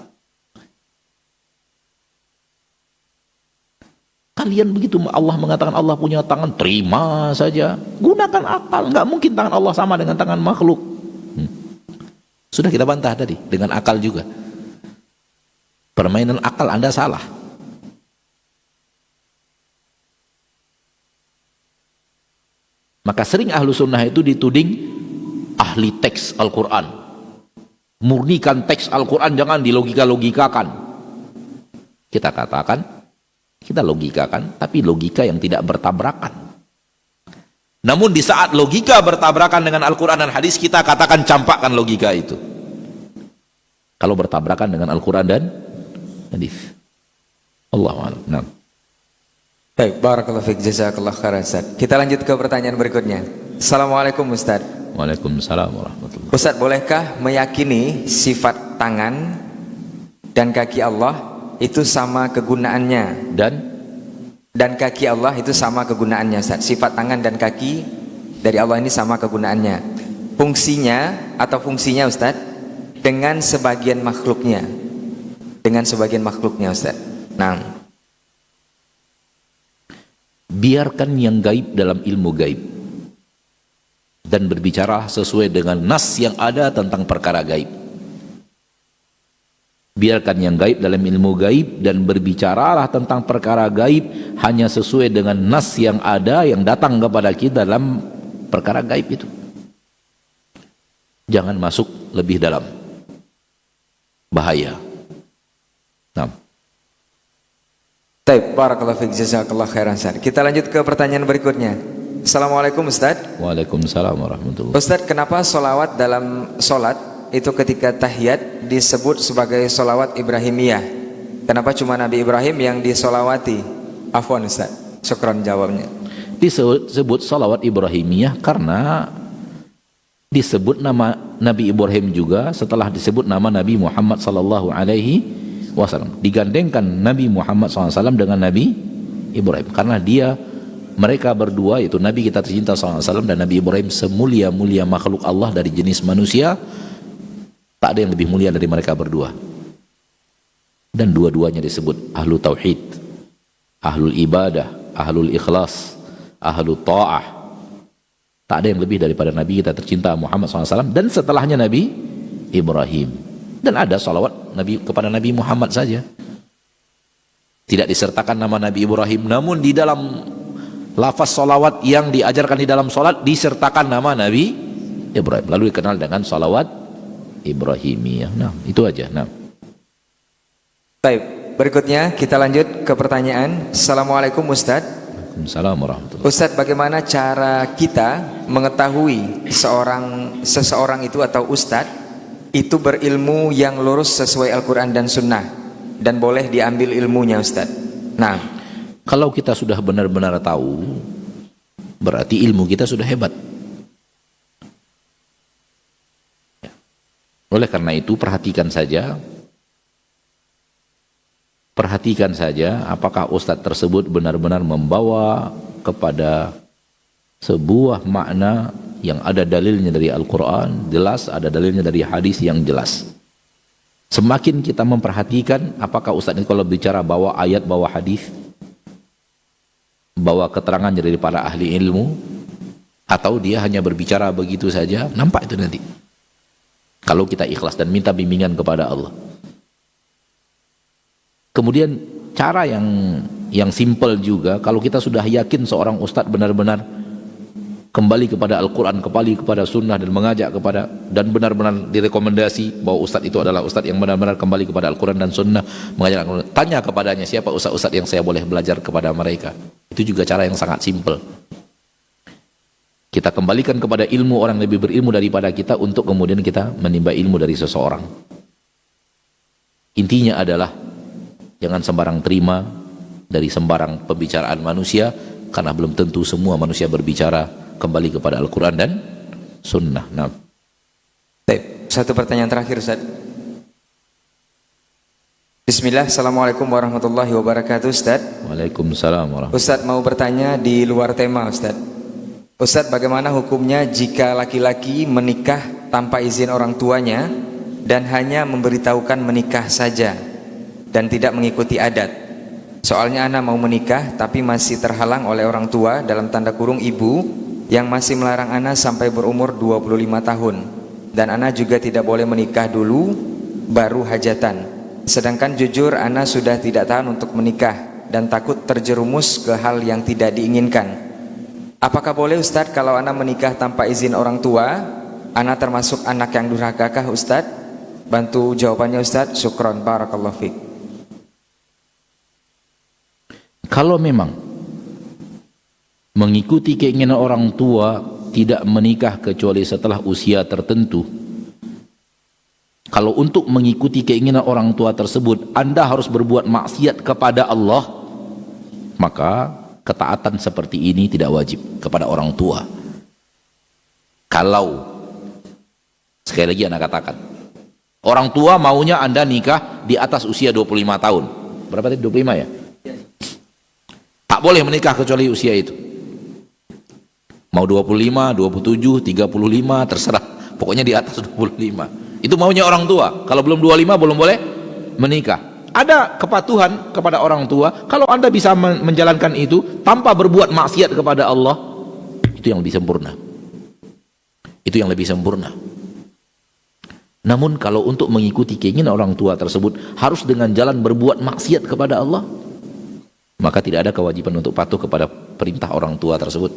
Kalian begitu, Allah mengatakan Allah punya tangan, terima saja, gunakan akal. Nggak mungkin tangan Allah sama dengan tangan makhluk. Sudah kita bantah tadi, dengan akal juga. Permainan akal Anda salah. Maka sering ahlu sunnah itu dituding ahli teks Al-Quran. Murnikan teks Al-Quran, jangan dilogika-logikakan. Kita katakan, kita logikakan, tapi logika yang tidak bertabrakan. Namun di saat logika bertabrakan dengan Al-Quran dan hadis, kita katakan campakkan logika itu. Kalau bertabrakan dengan Al-Quran dan hadis. Allahu a'lam. Nah. Baik, barakallahu fiik, jazakallahu khairan Ustaz. Kita lanjut ke pertanyaan berikutnya. Assalamualaikum Ustaz. Waalaikumsalam warahmatullahi. Ustaz, bolehkah meyakini sifat tangan dan kaki Allah itu sama kegunaannya? Dan kaki Allah itu sama kegunaannya, Ustaz. Sifat tangan dan kaki dari Allah ini sama kegunaannya. Fungsinya Ustaz dengan sebagian makhluknya. Ustaz. Nah, biarkan yang gaib dalam ilmu gaib dan berbicara sesuai dengan nas yang ada tentang perkara gaib. Biarkan yang gaib dalam ilmu gaib dan berbicaralah tentang perkara gaib hanya sesuai dengan nas yang ada yang datang kepada kita dalam perkara gaib itu. Jangan masuk lebih dalam. Bahaya. Nah. Baik, barakallahu fiik, jazakallahu khairan Ustaz. Kita lanjut ke pertanyaan berikutnya. Assalamualaikum Ustaz. Waalaikumsalam warahmatullahi. Ustaz, kenapa solawat dalam solat itu ketika tahiyat disebut sebagai solawat Ibrahimiyah? Kenapa cuma Nabi Ibrahim yang disolawati? Afwan Ustaz, syukran jawabnya. Disebut salawat Ibrahimiyah karena disebut nama Nabi Ibrahim juga setelah disebut nama Nabi Muhammad sallallahu alaihi wasallam. Digandengkan Nabi Muhammad SAW dengan Nabi Ibrahim karena mereka berdua, itu Nabi kita tercinta SAW dan Nabi Ibrahim, semulia-mulia makhluk Allah dari jenis manusia. Tak ada yang lebih mulia dari mereka berdua. Dan dua-duanya disebut ahlu tauhid, ahlul ibadah, ahlul ikhlas, ahlul ta'ah. Tak ada yang lebih daripada Nabi kita tercinta Muhammad SAW dan setelahnya Nabi Ibrahim. Dan ada salawat Nabi kepada Nabi Muhammad saja. Tidak disertakan nama Nabi Ibrahim, namun di dalam lafaz salawat yang diajarkan di dalam salat disertakan nama Nabi Ibrahim. Lalu dikenal dengan salawat Ibrahimiyah. Nah, itu aja. Nah. Baik, berikutnya kita lanjut ke pertanyaan. Assalamualaikum Ustaz. Waalaikumsalam warahmatullahi. Ustaz, bagaimana cara kita mengetahui seseorang itu atau Ustaz itu berilmu yang lurus sesuai Al-Quran dan Sunnah dan boleh diambil ilmunya Ustaz? Nah, kalau kita sudah benar-benar tahu, berarti ilmu kita sudah hebat. Oleh karena itu perhatikan saja apakah Ustadz tersebut benar-benar membawa kepada sebuah makna yang ada dalilnya dari Al-Quran jelas, ada dalilnya dari hadis yang jelas. Semakin kita memperhatikan apakah Ustadz ini kalau bicara bawa ayat, bawa hadis, bawa keterangannya dari para ahli ilmu, atau dia hanya berbicara begitu saja, nampak itu nanti. Kalau kita ikhlas dan minta bimbingan kepada Allah. Kemudian cara yang simpel juga, kalau kita sudah yakin seorang ustadz benar-benar kembali kepada Al-Quran, kembali kepada Sunnah dan mengajak kepada, dan benar-benar direkomendasi bahwa ustadz itu adalah ustadz yang benar-benar kembali kepada Al-Quran dan Sunnah, mengajak Al-Quran, tanya kepadanya siapa ustadz-ustadz yang saya boleh belajar kepada mereka. Itu juga cara yang sangat simpel. Kita kembalikan kepada ilmu orang lebih berilmu daripada kita untuk kemudian kita menimba ilmu dari seseorang. Intinya adalah jangan sembarang terima dari sembarang pembicaraan manusia, karena belum tentu semua manusia berbicara kembali kepada Al-Quran dan Sunnah. Nah. Satu pertanyaan terakhir Ustaz. Bismillah, Assalamualaikum warahmatullahi wabarakatuh Ustaz. Waalaikumsalam warahmatullahi wabarakatuh. Ustaz mau bertanya di luar tema Ustaz. Ustaz, bagaimana hukumnya jika laki-laki menikah tanpa izin orang tuanya dan hanya memberitahukan menikah saja dan tidak mengikuti adat? Soalnya ana mau menikah tapi masih terhalang oleh orang tua, dalam tanda kurung ibu, yang masih melarang ana sampai berumur 25 tahun. Dan ana juga tidak boleh menikah dulu baru hajatan. Sedangkan jujur ana sudah tidak tahan untuk menikah dan takut terjerumus ke hal yang tidak diinginkan. Apakah boleh Ustadz kalau ana menikah tanpa izin orang tua? Ana termasuk anak yang durhakakah Ustadz? Bantu jawabannya Ustadz. Syukron, barakallahu fiik. Kalau memang mengikuti keinginan orang tua, tidak menikah kecuali setelah usia tertentu. Kalau untuk mengikuti keinginan orang tua tersebut Anda harus berbuat maksiat kepada Allah, maka ketaatan seperti ini tidak wajib kepada orang tua. Kalau, sekali lagi Anda katakan, orang tua maunya Anda nikah di atas usia 25 tahun. Berapa tadi? 25 ya? Tak boleh menikah kecuali usia itu. Mau 25, 27, 35, terserah. Pokoknya di atas 25. Itu maunya orang tua. Kalau belum 25 belum boleh menikah. Ada kepatuhan kepada orang tua. Kalau Anda bisa menjalankan itu tanpa berbuat maksiat kepada Allah, itu yang lebih sempurna. Itu yang lebih sempurna. Namun kalau untuk mengikuti keinginan orang tua tersebut harus dengan jalan berbuat maksiat kepada Allah, maka tidak ada kewajiban untuk patuh kepada perintah orang tua tersebut.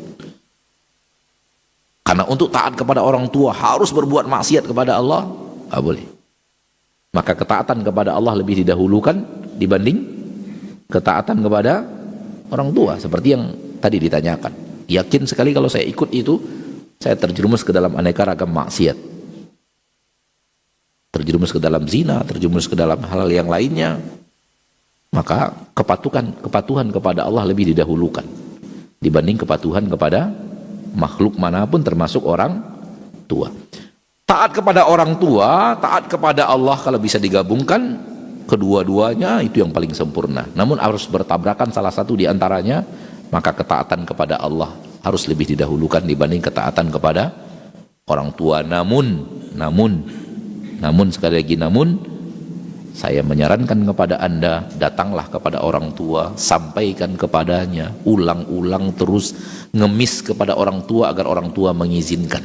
Karena untuk taat kepada orang tua harus berbuat maksiat kepada Allah, tidak boleh. Maka ketaatan kepada Allah lebih didahulukan dibanding ketaatan kepada orang tua. Seperti yang tadi ditanyakan. Yakin sekali kalau saya ikut itu, saya terjerumus ke dalam aneka ragam maksiat. Terjerumus ke dalam zina, terjerumus ke dalam hal yang lainnya. Maka kepatuhan kepada Allah lebih didahulukan dibanding kepatuhan kepada makhluk manapun termasuk orang tua. Taat kepada orang tua, taat kepada Allah kalau bisa digabungkan kedua-duanya itu yang paling sempurna. Namun harus bertabrakan salah satu di antaranya, maka ketaatan kepada Allah harus lebih didahulukan dibanding ketaatan kepada orang tua. Namun sekali lagi saya menyarankan kepada Anda, datanglah kepada orang tua, sampaikan kepadanya, ulang-ulang terus, ngemis kepada orang tua agar orang tua mengizinkan.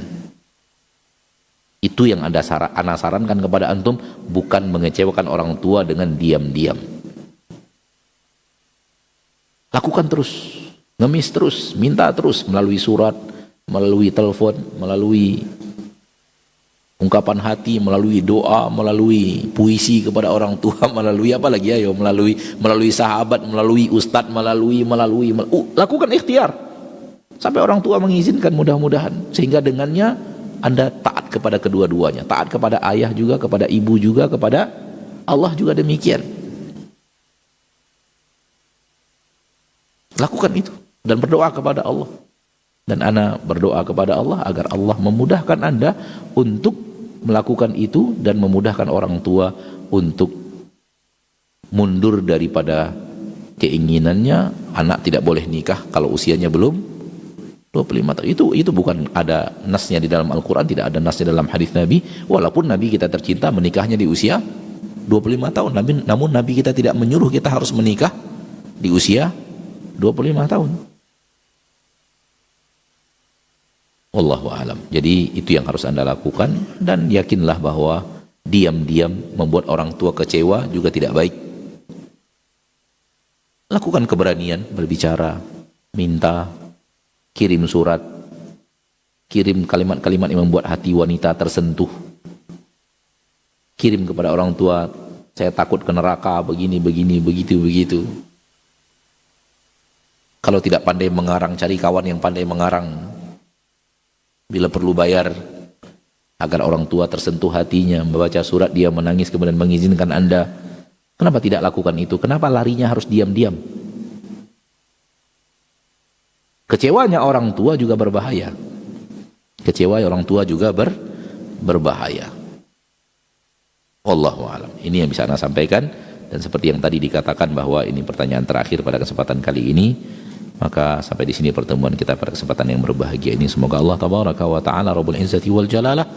Itu yang Anda sarankan kepada antum, bukan mengecewakan orang tua dengan diam-diam. Lakukan terus, ngemis terus, minta terus melalui surat, melalui telepon, melalui ungkapan hati, melalui doa, melalui puisi kepada orang tua, melalui apa lagi ya, melalui sahabat, melalui ustadz, lakukan ikhtiar sampai orang tua mengizinkan mudah-mudahan, sehingga dengannya Anda taat kepada kedua-duanya, taat kepada ayah juga, kepada ibu juga, kepada Allah juga demikian. Lakukan itu dan berdoa kepada Allah. Dan ana berdoa kepada Allah agar Allah memudahkan Anda untuk melakukan itu dan memudahkan orang tua untuk mundur daripada keinginannya. Anak tidak boleh nikah kalau usianya belum 25 tahun. Itu bukan ada nasnya di dalam Al-Quran, tidak ada nasnya dalam hadis Nabi. Walaupun Nabi kita tercinta menikahnya di usia 25 tahun. Namun Nabi kita tidak menyuruh kita harus menikah di usia 25 tahun. Wallahu a'lam. Jadi itu yang harus Anda lakukan, dan yakinlah bahwa diam-diam membuat orang tua kecewa juga tidak baik. Lakukan keberanian berbicara, minta, kirim surat, kirim kalimat-kalimat yang membuat hati wanita tersentuh. Kirim kepada orang tua, saya takut ke neraka, begini, begitu. Kalau tidak pandai mengarang, cari kawan yang pandai mengarang. Bila perlu bayar agar orang tua tersentuh hatinya, membaca surat dia menangis kemudian mengizinkan Anda. Kenapa tidak lakukan itu? Kenapa larinya harus diam-diam? Kecewanya orang tua juga berbahaya. Kecewa orang tua juga berbahaya. Wallahu a'lam. Ini yang bisa Anda sampaikan, dan seperti yang tadi dikatakan bahwa ini pertanyaan terakhir pada kesempatan kali ini. Maka sampai di sini pertemuan kita pada kesempatan yang berbahagia ini. Semoga Allah tabaraka wa ta'ala Rabbul Izzati wal Jalalah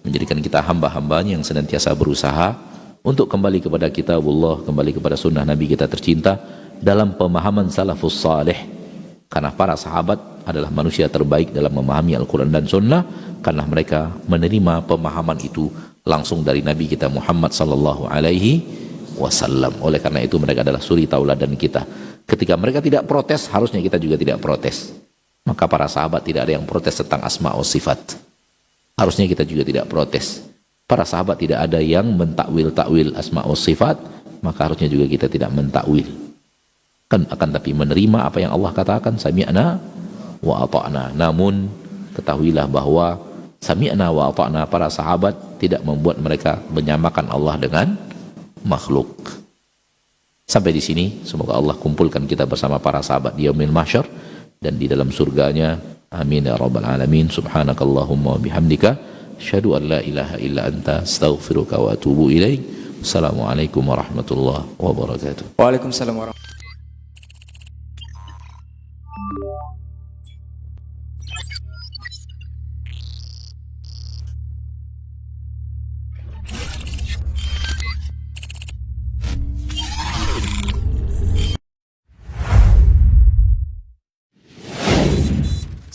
menjadikan kita hamba-hambanya yang senantiasa berusaha untuk kembali kepada kitabullah, kembali kepada sunnah Nabi kita tercinta dalam pemahaman salafus salih. Karena para sahabat adalah manusia terbaik dalam memahami Al-Quran dan Sunnah, karena mereka menerima pemahaman itu langsung dari Nabi kita Muhammad sallallahu alaihi wasallam. Oleh karena itu mereka adalah suri tauladan kita. Ketika mereka tidak protes, harusnya kita juga tidak protes. Maka para sahabat tidak ada yang protes tentang asma wa sifat. Harusnya kita juga tidak protes. Para sahabat tidak ada yang mentakwil-takwil asma wa sifat, maka harusnya juga kita tidak mentakwil. Akan tapi menerima apa yang Allah katakan, sami'na wa ata'na. Namun ketahuilah bahwa sami'na wa ata'na para sahabat tidak membuat mereka menyamakan Allah dengan makhluk. Sampai di sini, semoga Allah kumpulkan kita bersama para sahabat di yaumil mahsyar dan di dalam surganya. Amin ya rabbal alamin. Subhanakallahumma wa bihamdika asyhadu an la ilaha illa anta astaghfiruka wa atubu ilaik. Assalamualaikum warahmatullahi wabarakatuh. Waalaikumsalam warahmatullahi.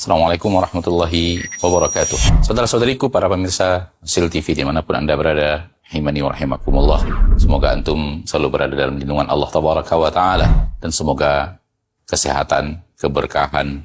Assalamualaikum warahmatullahi wabarakatuh. Saudara-saudariku, para pemirsa Sil TV dimanapun Anda berada, rahimani wa rahimakumullah. Semoga antum selalu berada dalam lindungan Allah Tabaraka wa Ta'ala, dan semoga kesehatan, keberkahan,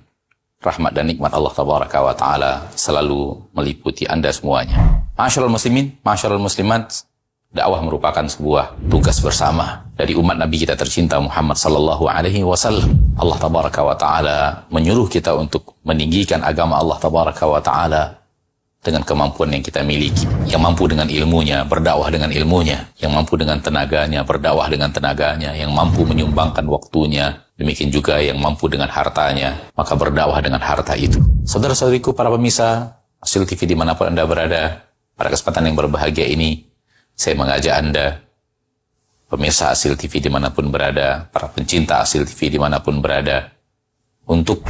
rahmat dan nikmat Allah Tabaraka wa Ta'ala selalu meliputi Anda semuanya. Ma'asyiral muslimin, ma'asyiral muslimat, dakwah merupakan sebuah tugas bersama dari umat Nabi kita tercinta Muhammad sallallahu alaihi wasallam. Allah tabaraka wa taala menyuruh kita untuk meninggikan agama Allah tabaraka wa taala dengan kemampuan yang kita miliki. Yang mampu dengan ilmunya, berdakwah dengan ilmunya. Yang mampu dengan tenaganya, berdakwah dengan tenaganya. Yang mampu menyumbangkan waktunya, demikian juga yang mampu dengan hartanya, maka berdakwah dengan harta itu. Saudara-saudariku, para pemirsa Sil TV dimanapun Anda berada, pada kesempatan yang berbahagia ini saya mengajak Anda, pemirsa Asil TV dimanapun berada, para pencinta Asil TV dimanapun berada, untuk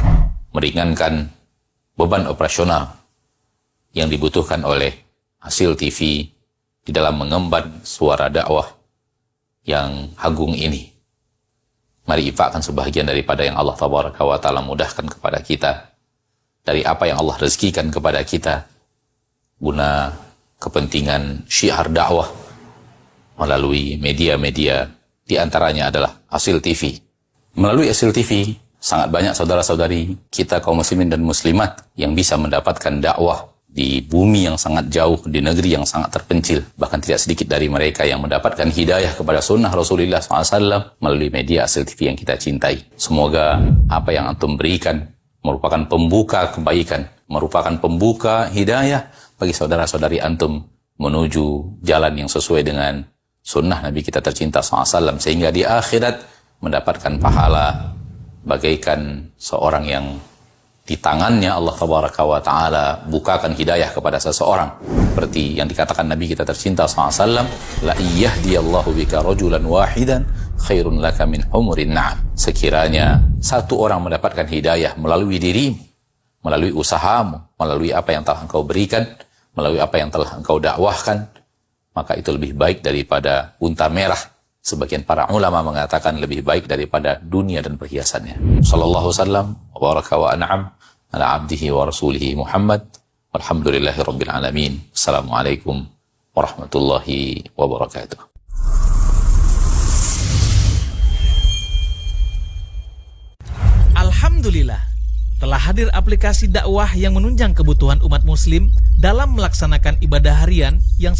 meringankan beban operasional yang dibutuhkan oleh Asil TV di dalam mengemban suara dakwah yang agung ini. Mari infakkan sebahagian daripada yang Allah Tabaraka wa Ta'ala mudahkan kepada kita, dari apa yang Allah rezekikan kepada kita, guna kepentingan syiar dakwah melalui media-media, di antaranya adalah Asil TV. Melalui Asil TV, sangat banyak saudara-saudari kita kaum muslimin dan muslimat yang bisa mendapatkan dakwah di bumi yang sangat jauh, di negeri yang sangat terpencil. Bahkan tidak sedikit dari mereka yang mendapatkan hidayah kepada sunnah Rasulullah SAW melalui media Asil TV yang kita cintai. Semoga apa yang antum berikan merupakan pembuka kebaikan, merupakan pembuka hidayah bagi saudara-saudari antum menuju jalan yang sesuai dengan sunnah Nabi kita tercinta SAW, sehingga di akhirat mendapatkan pahala bagaikan seorang yang di tangannya Allah Tabaraka wa Ta'ala bukakan hidayah kepada seseorang, seperti yang dikatakan Nabi kita tercinta SAW, la iyahdiyallahu bika rajulan wahidan khairun laka min humurin na'am. Sekiranya satu orang mendapatkan hidayah melalui dirimu, melalui usahamu, melalui apa yang telah engkau berikan, melalui apa yang telah engkau dakwahkan, maka itu lebih baik daripada unta merah. Sebagian para ulama mengatakan lebih baik daripada dunia dan perhiasannya. Sallallahu wasallam wa baraka wa an'am ala abdihi wa rasulihi Muhammad walhamdulillahi rabbil alamin. Assalamualaikum warahmatullahi wabarakatuh. Alhamdulillah, telah hadir aplikasi dakwah yang menunjang kebutuhan umat muslim dalam melaksanakan ibadah harian yang